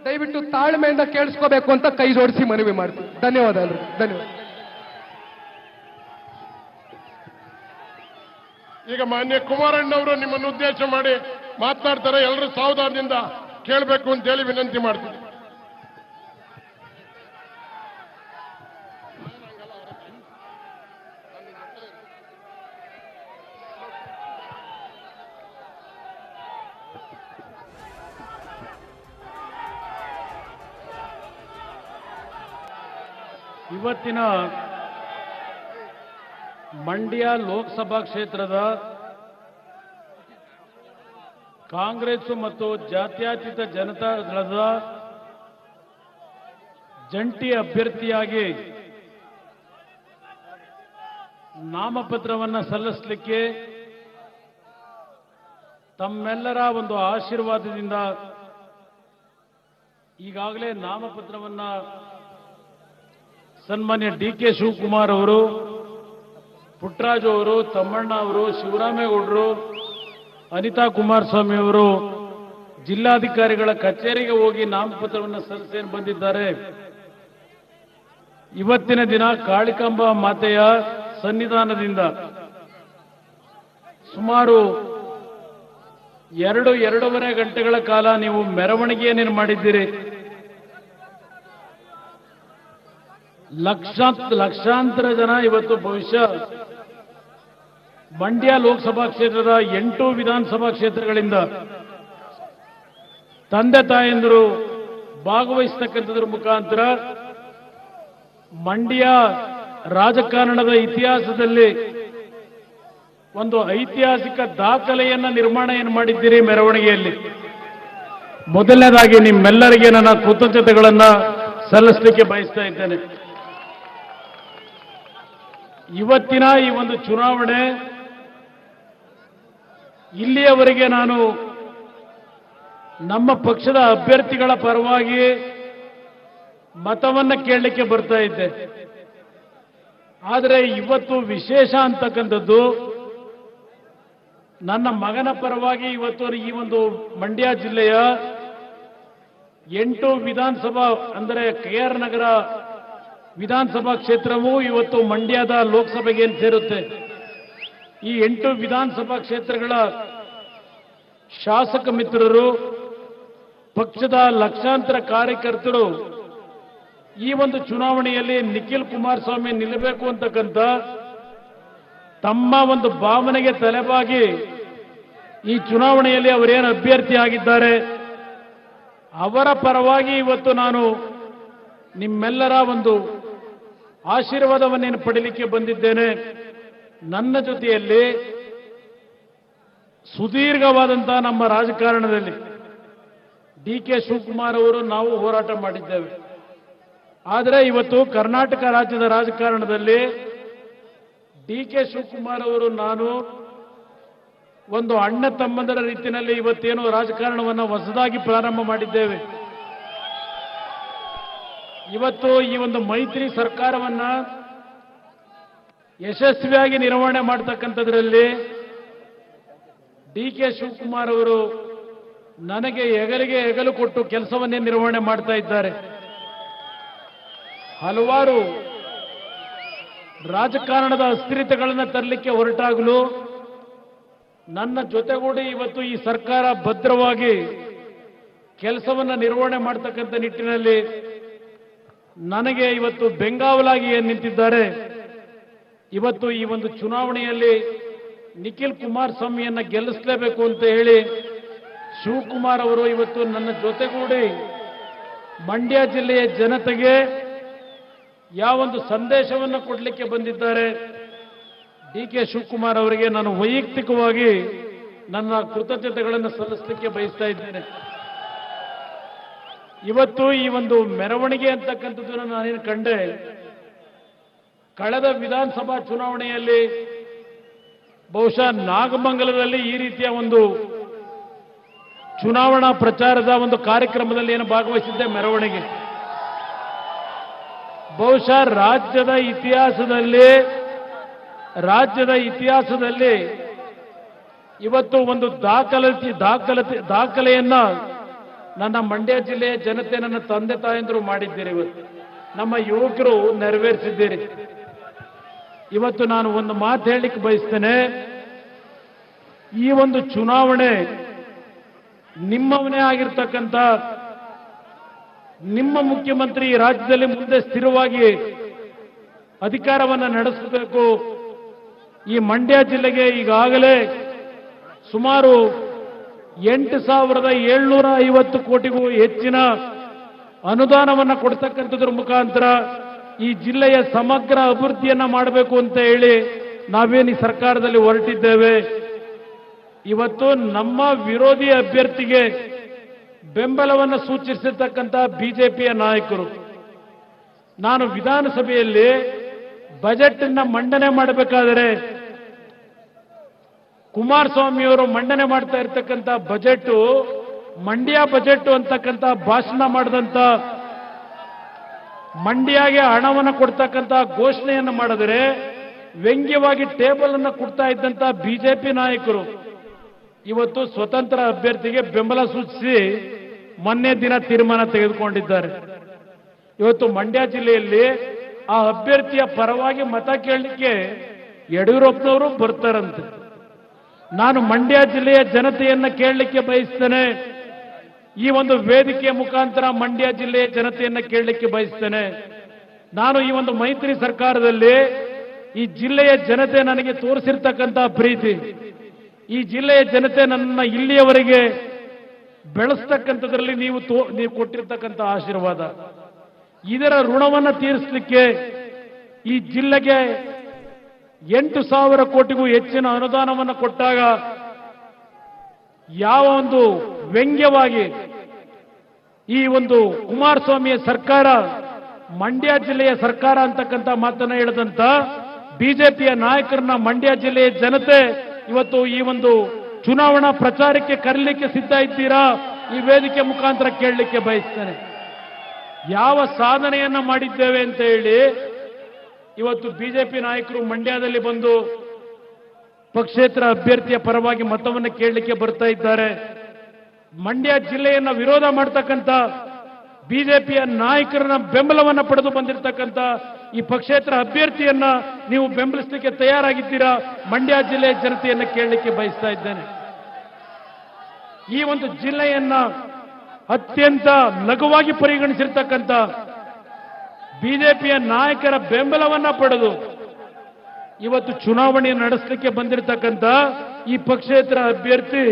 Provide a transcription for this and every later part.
ದಯವಿಟ್ಟು ತಾಳ್ಮೆಯಿಂದ ಕೇಳಿಸ್ಕೋಬೇಕು ಅಂತ ಕೈ ಜೋಡಿಸಿ ಮನವಿ ಮಾಡ್ತೀನಿ. ಧನ್ಯವಾದ ಅಲ್ರಿ. ಧನ್ಯವಾದ. ಈಗ ಮಾನ್ಯ ಕುಮಾರಣ್ಣವರು ನಿಮ್ಮನ್ನು ಉದ್ದೇಶ ಮಾಡಿ ಮಾತನಾಡ್ತಾರೆ. ಎಲ್ಲರೂ ಸಾವಧಾನದಿಂದ ಕೇಳಬೇಕು ಅಂತ ಹೇಳಿ ವಿನಂತಿ ಮಾಡ್ತೀನಿ. ಇವತ್ತಿನ ಮಂಡ್ಯ ಲೋಕಸಭಾ ಕ್ಷೇತ್ರದ ಕಾಂಗ್ರೆಸ್ ಮತ್ತು ಜಾತ್ಯತೀತ ಜನತಾ ದಳದ ಜಂಟಿ ಅಭ್ಯರ್ಥಿಯಾಗಿ ನಾಮಪತ್ರವನ್ನು ಸಲ್ಲಿಸಲಿಕ್ಕೆ ತಮ್ಮೆಲ್ಲರ ಒಂದು ಆಶೀರ್ವಾದದಿಂದ ಈಗಾಗಲೇ ನಾಮಪತ್ರವನ್ನು ಸನ್ಮಾನ್ಯ ಡಿ.ಕೆ. ಶಿವಕುಮಾರ್ ಅವರು, ಪುಟ್ಟರಾಜು ಅವರು, ತಮ್ಮಣ್ಣ ಅವರು, ಶಿವರಾಮೇಗೌಡರು, ಅನಿತಾ ಕುಮಾರಸ್ವಾಮಿ ಅವರು ಜಿಲ್ಲಾಧಿಕಾರಿಗಳ ಕಚೇರಿಗೆ ಹೋಗಿ ನಾಮಪತ್ರವನ್ನು ಸಲ್ಲಿಸಿ ಬಂದಿದ್ದಾರೆ. ಇವತ್ತಿನ ದಿನ ಕಾಳಿಕಾಂಬ ಮಾತೆಯ ಸನ್ನಿಧಾನದಿಂದ ಸುಮಾರು 2-2.5 ಗಂಟೆಗಳ ಕಾಲ ನೀವು ಮೆರವಣಿಗೆಯನ್ನೇನು ಮಾಡಿದ್ದೀರಿ. ಲಕ್ಷಾಂತರ ಜನ ಇವತ್ತು ಬಹುಶಃ ಮಂಡ್ಯ ಲೋಕಸಭಾ ಕ್ಷೇತ್ರದ 8 ವಿಧಾನಸಭಾ ಕ್ಷೇತ್ರಗಳಿಂದ ತಂದೆ ತಾಯಂದಿರು ಭಾಗವಹಿಸತಕ್ಕಂಥದ್ರ ಮುಖಾಂತರ ಮಂಡ್ಯ ರಾಜಕಾರಣದ ಇತಿಹಾಸದಲ್ಲಿ ಒಂದು ಐತಿಹಾಸಿಕ ದಾಖಲೆಯನ್ನ ನಿರ್ಮಾಣ ಮಾಡಿದ್ದೀರಿ ಮೆರವಣಿಗೆಯಲ್ಲಿ. ಮೊದಲನೇದಾಗಿ ನಿಮ್ಮೆಲ್ಲರಿಗೆ ನನ್ನ ಕೃತಜ್ಞತೆಗಳನ್ನ ಸಲ್ಲಿಸಲಿಕ್ಕೆ ಬಯಸ್ತಾ ಇದ್ದೇನೆ. ಇವತ್ತಿನ ಈ ಒಂದು ಚುನಾವಣೆ ಇಲ್ಲಿಯವರೆಗೆ ನಾನು ನಮ್ಮ ಪಕ್ಷದ ಅಭ್ಯರ್ಥಿಗಳ ಪರವಾಗಿ ಮತವನ್ನು ಕೇಳಲಿಕ್ಕೆ ಬರ್ತಾ ಇದ್ದೆ. ಆದರೆ ಇವತ್ತು ವಿಶೇಷ ಅಂತಕ್ಕಂಥದ್ದು, ನನ್ನ ಮಗನ ಪರವಾಗಿ ಇವತ್ತು ಈ ಒಂದು ಮಂಡ್ಯ ಜಿಲ್ಲೆಯ 8 ವಿಧಾನಸಭಾ ಅಂದರೆ KR ನಗರ ವಿಧಾನಸಭಾ ಕ್ಷೇತ್ರವೂ ಇವತ್ತು ಮಂಡ್ಯದ ಲೋಕಸಭೆಗೆ ಸೇರುತ್ತೆ. ಈ 8 ವಿಧಾನಸಭಾ ಕ್ಷೇತ್ರಗಳ ಶಾಸಕ ಮಿತ್ರರು, ಪಕ್ಷದ ಲಕ್ಷಾಂತರ ಕಾರ್ಯಕರ್ತರು ಈ ಒಂದು ಚುನಾವಣೆಯಲ್ಲಿ ನಿಖಿಲ್ ಕುಮಾರಸ್ವಾಮಿ ನಿಲ್ಲಬೇಕು ಅಂತಕ್ಕಂಥ ತಮ್ಮ ಒಂದು ಭಾವನೆಗೆ ತಲೆಬಾಗಿ ಈ ಚುನಾವಣೆಯಲ್ಲಿ ಅವರೇನು ಅಭ್ಯರ್ಥಿ ಆಗಿದ್ದಾರೆ ಅವರ ಪರವಾಗಿ ಇವತ್ತು ನಾನು ನಿಮ್ಮೆಲ್ಲರ ಒಂದು ಆಶೀರ್ವಾದವನ್ನೇನು ಪಡೆಯಲಿಕ್ಕೆ ಬಂದಿದ್ದೇನೆ. ನನ್ನ ಜೊತೆಯಲ್ಲಿ ಸುದೀರ್ಘವಾದಂತಹ ನಮ್ಮ ರಾಜಕಾರಣದಲ್ಲಿ ಡಿ.ಕೆ. ಶಿವಕುಮಾರ್ ಅವರು ನಾವು ಹೋರಾಟ ಮಾಡಿದ್ದೇವೆ. ಆದರೆ ಇವತ್ತು ಕರ್ನಾಟಕ ರಾಜ್ಯದ ರಾಜಕಾರಣದಲ್ಲಿ ಡಿ.ಕೆ. ಶಿವಕುಮಾರ್ ಅವರು ನಾನು ಒಂದು ಅಣ್ಣ ತಮ್ಮಂದರ ರೀತಿಯಲ್ಲಿ ಇವತ್ತೇನು ರಾಜಕಾರಣವನ್ನು ಹೊಸದಾಗಿ ಪ್ರಾರಂಭ ಮಾಡಿದ್ದೇವೆ. ಇವತ್ತು ಈ ಒಂದು ಮೈತ್ರಿ ಸರ್ಕಾರವನ್ನ ಯಶಸ್ವಿಯಾಗಿ ನಿರ್ವಹಣೆ ಮಾಡತಕ್ಕಂಥದ್ರಲ್ಲಿ ಡಿ.ಕೆ. ಶಿವಕುಮಾರ್ ಅವರು ನನಗೆ ಹೆಗಲಿಗೆ ಹೆಗಲು ಕೊಟ್ಟು ಕೆಲಸವನ್ನೇ ನಿರ್ವಹಣೆ ಮಾಡ್ತಾ ಇದ್ದಾರೆ. ಹಲವಾರು ರಾಜಕಾರಣದ ಅಸ್ಥಿರತೆಗಳನ್ನು ತರಲಿಕ್ಕೆ ಹೊರಟಾಗಲು ನನ್ನ ಜೊತೆಗೂಡಿ ಇವತ್ತು ಈ ಸರ್ಕಾರ ಭದ್ರವಾಗಿ ಕೆಲಸವನ್ನು ನಿರ್ವಹಣೆ ಮಾಡತಕ್ಕಂಥ ನಿಟ್ಟಿನಲ್ಲಿ ನನಗೆ ಇವತ್ತು ಬೆಂಗಾವಲಾಗಿ ನಿಂತಿದ್ದಾರೆ. ಇವತ್ತು ಈ ಒಂದು ಚುನಾವಣೆಯಲ್ಲಿ ನಿಖಿಲ್ ಕುಮಾರಸ್ವಾಮಿಯನ್ನ ಗೆಲ್ಲಿಸಲೇಬೇಕು ಅಂತ ಹೇಳಿ ಶಿವಕುಮಾರ್ ಅವರು ಇವತ್ತು ನನ್ನ ಜೊತೆಗೂಡಿ ಮಂಡ್ಯ ಜಿಲ್ಲೆಯ ಜನತೆಗೆ ಯಾವೊಂದು ಸಂದೇಶವನ್ನು ಕೊಡಲಿಕ್ಕೆ ಬಂದಿದ್ದಾರೆ. ಡಿ.ಕೆ. ಶಿವಕುಮಾರ್ ಅವರಿಗೆ ನಾನು ವೈಯಕ್ತಿಕವಾಗಿ ನನ್ನ ಕೃತಜ್ಞತೆಗಳನ್ನು ಸಲ್ಲಿಸಲಿಕ್ಕೆ ಬಯಸ್ತಾ ಇದ್ದೇನೆ. ಇವತ್ತು ಈ ಒಂದು ಮೆರವಣಿಗೆ ಅಂತಕ್ಕಂಥದ್ದನ್ನು ನಾನೇನು ಕಂಡೆ, ಕಳೆದ ವಿಧಾನಸಭಾ ಚುನಾವಣೆಯಲ್ಲಿ ಬಹುಶಃ ನಾಗಮಂಗಲದಲ್ಲಿ ಈ ರೀತಿಯ ಒಂದು ಚುನಾವಣಾ ಪ್ರಚಾರದ ಒಂದು ಕಾರ್ಯಕ್ರಮದಲ್ಲಿ ಏನು ಭಾಗವಹಿಸಿದ್ದೆ ಮೆರವಣಿಗೆ. ಬಹುಶಃ ರಾಜ್ಯದ ಇತಿಹಾಸದಲ್ಲಿ ಇವತ್ತು ಒಂದು ದಾಖಲೆಯನ್ನ ನನ್ನ ಮಂಡ್ಯ ಜಿಲ್ಲೆಯ ಜನತೆ, ನನ್ನ ತಂದೆ ತಾಯಂದಿರು ಮಾಡಿದ್ದೀರಿ. ಇವತ್ತು ನಮ್ಮ ಯುವಕರು ನೆರವೇರಿಸಿದ್ದೀರಿ. ಇವತ್ತು ನಾನು ಒಂದು ಮಾತು ಹೇಳಲಿಕ್ಕೆ ಬಯಸ್ತೇನೆ. ಈ ಒಂದು ಚುನಾವಣೆ ನಿಮ್ಮವನೇ ಆಗಿರ್ತಕ್ಕಂಥ ನಿಮ್ಮ ಮುಖ್ಯಮಂತ್ರಿ ಈ ರಾಜ್ಯದಲ್ಲಿ ಮುಂದೆ ಸ್ಥಿರವಾಗಿ ಅಧಿಕಾರವನ್ನು ನಡೆಸಬೇಕು. ಈ ಮಂಡ್ಯ ಜಿಲ್ಲೆಗೆ ಈಗಾಗಲೇ ಸುಮಾರು 8,750 ಕೋಟಿಗೂ ಹೆಚ್ಚಿನ ಅನುದಾನವನ್ನು ಕೊಡ್ತಕ್ಕಂಥದ್ರ ಮುಖಾಂತರ ಈ ಜಿಲ್ಲೆಯ ಸಮಗ್ರ ಅಭಿವೃದ್ಧಿಯನ್ನ ಮಾಡಬೇಕು ಅಂತ ಹೇಳಿ ನಾವೇನು ಈ ಸರ್ಕಾರದಲ್ಲಿ ಹೊರಟಿದ್ದೇವೆ. ಇವತ್ತು ನಮ್ಮ ವಿರೋಧಿ ಅಭ್ಯರ್ಥಿಗೆ ಬೆಂಬಲವನ್ನು ಸೂಚಿಸಿರ್ತಕ್ಕಂಥ ಬಿಜೆಪಿಯ ನಾಯಕರು, ನಾನು ವಿಧಾನಸಭೆಯಲ್ಲಿ ಬಜೆಟ್ ಅನ್ನ ಮಂಡನೆ ಮಾಡಬೇಕಾದರೆ ಕುಮಾರಸ್ವಾಮಿಯವರು ಮಂಡನೆ ಮಾಡ್ತಾ ಇರ್ತಕ್ಕಂಥ ಬಜೆಟ್ ಮಂಡ್ಯ ಬಜೆಟ್ ಅಂತಕ್ಕಂಥ ಭಾಷಣ ಮಾಡಿದಂತ, ಮಂಡ್ಯಗೆ ಹಣವನ್ನು ಕೊಡ್ತಕ್ಕಂಥ ಘೋಷಣೆಯನ್ನು ಮಾಡಿದರೆ ವ್ಯಂಗ್ಯವಾಗಿ ಟೇಬಲ್ ಅನ್ನು ಕೊಡ್ತಾ ಇದ್ದಂತ ಬಿಜೆಪಿ ನಾಯಕರು ಇವತ್ತು ಸ್ವತಂತ್ರ ಅಭ್ಯರ್ಥಿಗೆ ಬೆಂಬಲ ಸೂಚಿಸಿ ಮೊನ್ನೆ ದಿನ ತೀರ್ಮಾನ ತೆಗೆದುಕೊಂಡಿದ್ದಾರೆ. ಇವತ್ತು ಮಂಡ್ಯ ಜಿಲ್ಲೆಯಲ್ಲಿ ಆ ಅಭ್ಯರ್ಥಿಯ ಪರವಾಗಿ ಮತ ಕೇಳಲಿಕ್ಕೆ ಯಡಿಯೂರಪ್ಪನವರು ಬರ್ತಾರಂತೆ. ನಾನು ಮಂಡ್ಯ ಜಿಲ್ಲೆಯ ಜನತೆಯನ್ನ ಕೇಳಲಿಕ್ಕೆ ಬಯಸ್ತೇನೆ. ಈ ಒಂದು ವೇದಿಕೆಯ ಮುಖಾಂತರ ಮಂಡ್ಯ ಜಿಲ್ಲೆಯ ಜನತೆಯನ್ನ ಕೇಳಲಿಕ್ಕೆ ಬಯಸ್ತೇನೆ. ನಾನು ಈ ಒಂದು ಮೈತ್ರಿ ಸರ್ಕಾರದಲ್ಲಿ ಈ ಜಿಲ್ಲೆಯ ಜನತೆ ನನಗೆ ತೋರಿಸಿರ್ತಕ್ಕಂಥ ಪ್ರೀತಿ, ಈ ಜಿಲ್ಲೆಯ ಜನತೆ ನನ್ನ ಇಲ್ಲಿಯವರೆಗೆ ಬೆಳೆಸ್ತಕ್ಕಂಥದ್ರಲ್ಲಿ ನೀವು ಕೊಟ್ಟಿರ್ತಕ್ಕಂಥ ಆಶೀರ್ವಾದ, ಇದರ ಋಣವನ್ನು ತೀರಿಸಲಿಕ್ಕೆ ಈ ಜಿಲ್ಲೆಗೆ 8,000 ಕೋಟಿಗೂ ಹೆಚ್ಚಿನ ಅನುದಾನವನ್ನು ಕೊಟ್ಟಾಗ ಯಾವ ಒಂದು ವ್ಯಂಗ್ಯವಾಗಿ ಈ ಒಂದು ಕುಮಾರಸ್ವಾಮಿಯ ಸರ್ಕಾರ ಮಂಡ್ಯ ಜಿಲ್ಲೆಯ ಸರ್ಕಾರ ಅಂತಕ್ಕಂಥ ಮಾತನ್ನ ಹೇಳಿದಂತ ಬಿಜೆಪಿಯ ನಾಯಕರನ್ನ ಮಂಡ್ಯ ಜಿಲ್ಲೆಯ ಜನತೆ ಇವತ್ತು ಈ ಒಂದು ಚುನಾವಣಾ ಪ್ರಚಾರಕ್ಕೆ ಕರೀಲಿಕ್ಕೆ ಸಿದ್ಧ ಇದ್ದೀರಾ? ಈ ವೇದಿಕೆ ಮುಖಾಂತರ ಕೇಳಲಿಕ್ಕೆ ಬಯಸ್ತೇನೆ. ಯಾವ ಸಾಧನೆಯನ್ನ ಮಾಡಿದ್ದೇವೆ ಅಂತ ಹೇಳಿ ಇವತ್ತು ಬಿಜೆಪಿ ನಾಯಕರು ಮಂಡ್ಯದಲ್ಲಿ ಬಂದು ಪಕ್ಷೇತರ ಅಭ್ಯರ್ಥಿಯ ಪರವಾಗಿ ಮತವನ್ನು ಕೇಳಲಿಕ್ಕೆ ಬರ್ತಾ ಇದ್ದಾರೆ. ಮಂಡ್ಯ ಜಿಲ್ಲೆಯನ್ನ ವಿರೋಧ ಮಾಡತಕ್ಕಂಥ ಬಿಜೆಪಿಯ ನಾಯಕರನ್ನ ಬೆಂಬಲವನ್ನು ಪಡೆದು ಬಂದಿರತಕ್ಕಂಥ ಈ ಪಕ್ಷೇತರ ಅಭ್ಯರ್ಥಿಯನ್ನ ನೀವು ಬೆಂಬಲಿಸಲಿಕ್ಕೆ ತಯಾರಾಗಿದ್ದೀರಾ? ಮಂಡ್ಯ ಜಿಲ್ಲೆಯ ಜನತೆಯನ್ನ ಕೇಳಲಿಕ್ಕೆ ಬಯಸ್ತಾ ಇದ್ದೇನೆ. ಈ ಒಂದು ಜಿಲ್ಲೆಯನ್ನ ಅತ್ಯಂತ ಲಘುವಾಗಿ ಪರಿಗಣಿಸಿರ್ತಕ್ಕಂಥ ಬಿಜೆಪಿಯ ನಾಯಕರ ಬೆಂಬಲವನ್ನ ಪಡೆದು ಇವತ್ತು ಚುನಾವಣೆ ನಡೆಸಲಿಕ್ಕೆ ಬಂದಿರತಕ್ಕಂಥ ಈ ಪಕ್ಷೇತರ ಅಭ್ಯರ್ಥಿ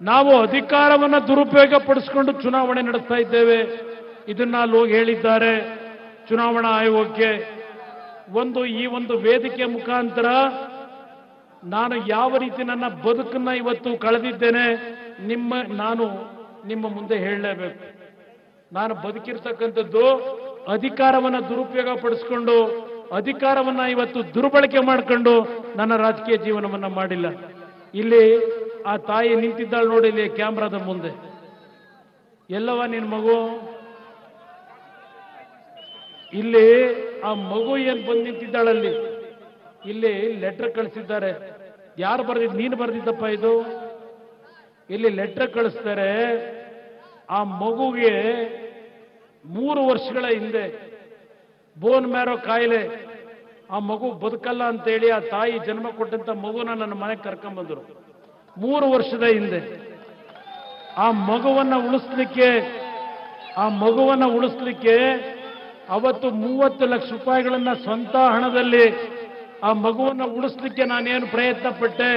ನಾವು ಅಧಿಕಾರವನ್ನು ದುರುಪಯೋಗ ಪಡಿಸಿಕೊಂಡು ಚುನಾವಣೆ ನಡೆಸ್ತಾ ಇದ್ದೇವೆ, ಇದನ್ನ ಅಲ್ಲಿ ಹೇಳಿದ್ದಾರೆ ಚುನಾವಣಾ ಆಯೋಗಕ್ಕೆ. ಈ ಒಂದು ವೇದಿಕೆ ಮುಖಾಂತರ ನಾನು ಯಾವ ರೀತಿ ನನ್ನ ಬದುಕನ್ನ ಇವತ್ತು ಕಳೆದಿದ್ದೇನೆ ನಾನು ನಿಮ್ಮ ಮುಂದೆ ಹೇಳಲೇಬೇಕು. ನಾನು ಬದುಕಿರ್ತಕ್ಕಂಥದ್ದು ಅಧಿಕಾರವನ್ನು ದುರುಪಯೋಗ ಪಡಿಸಿಕೊಂಡು, ಅಧಿಕಾರವನ್ನ ಇವತ್ತು ದುರ್ಬಳಕೆ ಮಾಡಿಕೊಂಡು ನನ್ನ ರಾಜಕೀಯ ಜೀವನವನ್ನ ಮಾಡಿಲ್ಲ. ಇಲ್ಲಿ ಆ ತಾಯಿ ನಿಂತಿದ್ದಾಳೆ ನೋಡಿ, ಇಲ್ಲಿ ಕ್ಯಾಮ್ರಾದ ಮುಂದೆ. ಎಲ್ಲವ ನಿನ್ ಮಗು? ಇಲ್ಲಿ ಆ ಮಗು ಏನ್ ಬಂದು ನಿಂತಿದ್ದಾಳಲ್ಲಿ, ಇಲ್ಲಿ ಲೆಟರ್ ಕಳಿಸಿದ್ದಾರೆ. ಯಾರು ಬರ್ದಿದ್ದು? ನೀನು ಬರ್ದಿದ್ದಪ್ಪ ಇದು. ಇಲ್ಲಿ ಲೆಟರ್ ಕಳಿಸ್ತಾರೆ. ಆ ಮಗುಗೆ 3 ವರ್ಷಗಳ ಹಿಂದೆ ಬೋನ್ ಮ್ಯಾರೋ ಕಾಯಿಲೆ, ಆ ಮಗು ಬದುಕಲ್ಲ ಅಂತೇಳಿ ಆ ತಾಯಿ ಜನ್ಮ ಕೊಟ್ಟಂತ ಮಗುನ ನನ್ನ ಮನೆಗೆ ಕರ್ಕೊಂಡ್ಬಂದರು 3 ವರ್ಷದ ಹಿಂದೆ. ಆ ಮಗುವನ್ನ ಉಳಿಸ್ಲಿಕ್ಕೆ ಅವತ್ತು 30 ಲಕ್ಷ ರೂಪಾಯಿಗಳನ್ನ ಸ್ವಂತ ಹಣದಲ್ಲಿ ಆ ಮಗುವನ್ನ ಉಳಿಸ್ಲಿಕ್ಕೆ ನಾನೇನು ಪ್ರಯತ್ನ ಪಟ್ಟೆ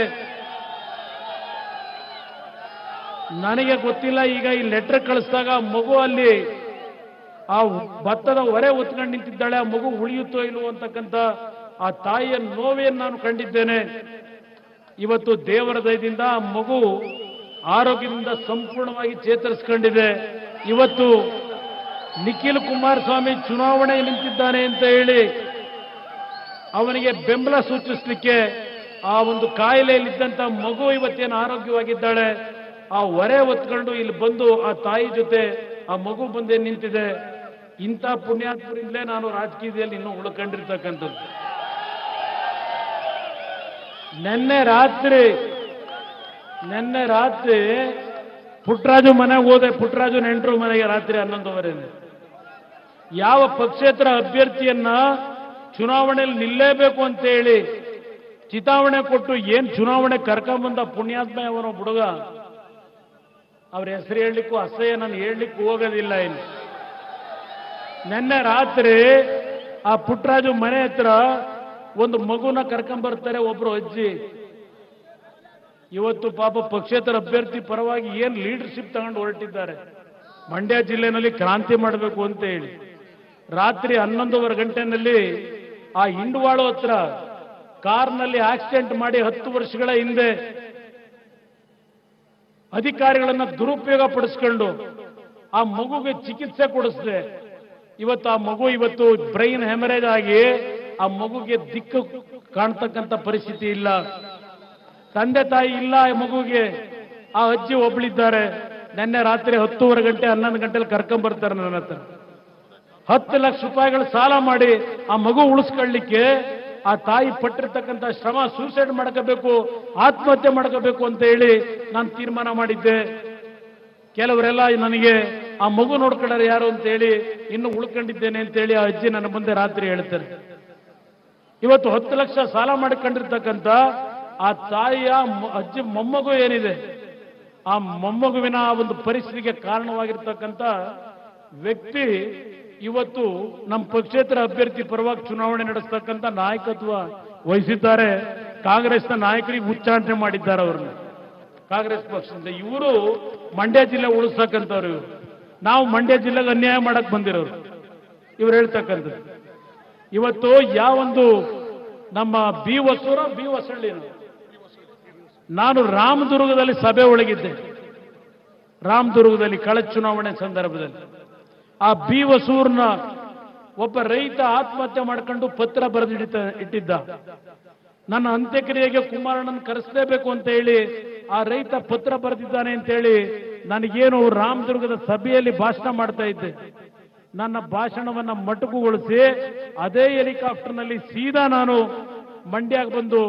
ನನಗೆ ಗೊತ್ತಿಲ್ಲ. ಈಗ ಈ ಲೆಟರ್ ಕಳಿಸಿದಾಗ ಮಗು ಅಲ್ಲಿ ಆ ಭತ್ತದ ಹೊರೆ ಹೊತ್ಕೊಂಡು ನಿಂತಿದ್ದಾಳೆ. ಆ ಮಗು ಉಳಿಯುತ್ತೋ ಇಲ್ವೋ ಅಂತಕ್ಕಂಥ ಆ ತಾಯಿಯ ನೋವೇನು ನಾನು ಕಂಡಿದ್ದೇನೆ. ಇವತ್ತು ದೇವರ ದಯದಿಂದ ಆ ಮಗು ಆರೋಗ್ಯದಿಂದ ಸಂಪೂರ್ಣವಾಗಿ ಚೇತರಿಸಿಕೊಂಡಿದೆ. ಇವತ್ತು ನಿಖಿಲ್ ಕುಮಾರಸ್ವಾಮಿ ಚುನಾವಣೆ ನಿಂತಿದ್ದಾನೆ ಅಂತ ಹೇಳಿ ಅವನಿಗೆ ಬೆಂಬಲ ಸೂಚಿಸಲಿಕ್ಕೆ ಆ ಒಂದು ಕಾಯಿಲೆಯಲ್ಲಿದ್ದಂಥ ಮಗು ಇವತ್ತೇನು ಆರೋಗ್ಯವಾಗಿದ್ದಾಳೆ, ಆ ಹೊರೆ ಹೊತ್ಕೊಂಡು ಇಲ್ಲಿ ಬಂದು ಆ ತಾಯಿ ಜೊತೆ ಆ ಮಗು ಬಂದೇ ನಿಂತಿದೆ. ಇಂಥ ಪುಣ್ಯಾತ್ಮರಿಂದಲೇ ನಾನು ರಾಜಕೀಯದಲ್ಲಿ ಇನ್ನೂ ಉಳ್ಕೊಂಡಿರ್ತಕ್ಕಂಥದ್ದು. ನಿನ್ನೆ ರಾತ್ರಿ ಪುಟ್ಟರಾಜು ಮನೆಗೆ ಹೋದೆ, ಪುಟ್ಟರಾಜು ನೆಂಟರು ಮನೆಗೆ ರಾತ್ರಿ 11:30. ಯಾವ ಪಕ್ಷೇತರ ಅಭ್ಯರ್ಥಿಯನ್ನ ಚುನಾವಣೆಯಲ್ಲಿ ನಿಲ್ಲೇಬೇಕು ಅಂತ ಹೇಳಿ ಚಿತಾವಣೆ ಕೊಟ್ಟು ಏನ್ ಚುನಾವಣೆ ಕರ್ಕೊಂಬಂದ ಪುಣ್ಯಾತ್ಮ ಅವನ ಹುಡುಗ, ಅವ್ರ ಹೆಸರು ಹೇಳಲಿಕ್ಕೂ ಅಸಹ್ಯ, ನಾನು ಹೇಳಲಿಕ್ಕೂ ಹೋಗೋದಿಲ್ಲ. ಇನ್ನು ನಿನ್ನೆ ರಾತ್ರಿ ಆ ಪುಟ್ಟರಾಜು ಮನೆ ಹತ್ರ ಒಂದು ಮಗುನ ಕರ್ಕೊಂಬರ್ತಾರೆ ಒಬ್ರು ಅಜ್ಜಿ. ಇವತ್ತು ಪಾಪ ಪಕ್ಷೇತರ ಅಭ್ಯರ್ಥಿ ಪರವಾಗಿ ಏನ್ ಲೀಡರ್ಶಿಪ್ ತಗೊಂಡು ಹೊರಟಿದ್ದಾರೆ, ಮಂಡ್ಯ ಜಿಲ್ಲೆನಲ್ಲಿ ಕ್ರಾಂತಿ ಮಾಡಬೇಕು ಅಂತ ಹೇಳಿ. ರಾತ್ರಿ 11:30 ಗಂಟೆನಲ್ಲಿ ಆ ಹಿಂಡವಾಳು ಹತ್ರ ಕಾರ್ನಲ್ಲಿ ಆಕ್ಸಿಡೆಂಟ್ ಮಾಡಿ 10 ವರ್ಷಗಳ ಹಿಂದೆ ಅಧಿಕಾರಿಗಳನ್ನ ದುರುಪಯೋಗ ಪಡಿಸ್ಕೊಂಡು ಆ ಮಗುಗೆ ಚಿಕಿತ್ಸೆ ಕೊಡಿಸಿದೆ. ಇವತ್ತು ಆ ಮಗು ಇವತ್ತು ಬ್ರೈನ್ ಹೆಮರೇಜ್ ಆಗಿ ಆ ಮಗುಗೆ ದಿಕ್ಕು ಕಾಣ್ತಕ್ಕಂಥ ಪರಿಸ್ಥಿತಿ ಇಲ್ಲ, ತಂದೆ ತಾಯಿ ಇಲ್ಲ ಆ ಮಗುಗೆ. ಆ ಅಜ್ಜಿ ಒಬ್ಳಿದ್ದಾರೆ. ನಿನ್ನೆ ರಾತ್ರಿ 10:30 ಗಂಟೆ 11 ಗಂಟೆಲಿ ಕರ್ಕೊಂಡ್ಬರ್ತಾರೆ ನನ್ನ ಹತ್ರ. 10 ಲಕ್ಷ ರೂಪಾಯಿಗಳು ಸಾಲ ಮಾಡಿ ಆ ಮಗು ಉಳಿಸ್ಕೊಳ್ಳಿಕ್ಕೆ ಆ ತಾಯಿ ಪಟ್ಟಿರ್ತಕ್ಕಂಥ ಶ್ರಮ, ಸೂಸೈಡ್ ಮಾಡ್ಕೋಬೇಕು, ಆತ್ಮಹತ್ಯೆ ಮಾಡ್ಕೋಬೇಕು ಅಂತ ಹೇಳಿ ನಾನು ತೀರ್ಮಾನ ಮಾಡಿದ್ದೆ. ಕೆಲವರೆಲ್ಲ ನನಗೆ ಆ ಮಗು ನೋಡ್ಕೊಳ್ಳೋರು ಯಾರು ಅಂತ ಹೇಳಿ ಇನ್ನು ಉಳ್ಕೊಂಡಿದ್ದೇನೆ ಅಂತ ಹೇಳಿ ಆ ಅಜ್ಜಿ ನನ್ನ ಮುಂದೆ ರಾತ್ರಿ ಹೇಳ್ತಾರೆ. ಇವತ್ತು 10 ಲಕ್ಷ ಸಾಲ ಮಾಡಿಕೊಂಡಿರ್ತಕ್ಕಂಥ ಆ ತಾಯಿಯ ಅಜ್ಜಿ ಮೊಮ್ಮಗು ಏನಿದೆ, ಆ ಮೊಮ್ಮಗುವಿನ ಆ ಒಂದು ಪರಿಸ್ಥಿತಿಗೆ ಕಾರಣವಾಗಿರ್ತಕ್ಕಂಥ ವ್ಯಕ್ತಿ ಇವತ್ತು ನಮ್ಮ ಪಕ್ಷೇತರ ಅಭ್ಯರ್ಥಿ ಪರವಾಗಿ ಚುನಾವಣೆ ನಡೆಸ್ತಕ್ಕಂಥ ನಾಯಕತ್ವ ವಹಿಸಿದ್ದಾರೆ. ಕಾಂಗ್ರೆಸ್ನ ನಾಯಕರಿಗೆ ಉಚ್ಚಾಟನೆ ಮಾಡಿದ್ದಾರೆ ಅವ್ರನ್ನ, ಕಾಂಗ್ರೆಸ್ ಪಕ್ಷದಿಂದ. ಇವರು ಮಂಡ್ಯ ಜಿಲ್ಲೆ ಉಳಿಸ್ತಕ್ಕಂಥವ್ರು. ಇವರು ನಾವು ಮಂಡ್ಯ ಜಿಲ್ಲೆಗೆ ಅನ್ಯಾಯ ಮಾಡಕ್ ಬಂದಿರೋರು ಇವ್ರು ಹೇಳ್ತಕ್ಕಂಥದ್ದು. ಇವತ್ತು ಯಾವೊಂದು ನಮ್ಮ ಬಿ ಹೊಸಳ್ಳಿನ ನಾನು ರಾಮದುರ್ಗದಲ್ಲಿ ಸಭೆ ಒಳಗಿದ್ದೆ. ರಾಮದುರ್ಗದಲ್ಲಿ ಕಳೆದ ಚುನಾವಣೆ ಸಂದರ್ಭದಲ್ಲಿ ಆ ಬಿ ಹೊಸೂರ್ನ ಒಬ್ಬ ರೈತ ಆತ್ಮಹತ್ಯೆ ಮಾಡ್ಕೊಂಡು ಪತ್ರ ಇಟ್ಟಿದ್ದ. ನನ್ನ ಅಂತ್ಯಕ್ರಿಯೆಗೆ ಕುಮಾರಣ್ಣನ ಕರೆಸಲೇಬೇಕು ಅಂತ ಹೇಳಿ ಆ ರೈತ ಪತ್ರ ಬರೆದಿದ್ದಾನೆ ಅಂತ ಹೇಳಿ ನನಗೇನು ರಾಮದುರ್ಗದ ಸಭೆಯಲ್ಲಿ ಭಾಷಣ ಮಾಡ್ತಾ ಇದ್ದೆ. ನನ್ನ ಭಾಷಣವನ್ನ ಮೊಟಕುಗೊಳಿಸಿ ಅದೇ ಹೆಲಿಕಾಪ್ಟರ್ನಲ್ಲಿ ಸೀದಾ ನಾನು ಮಂಡ್ಯಕ್ಕೆ ಬಂದು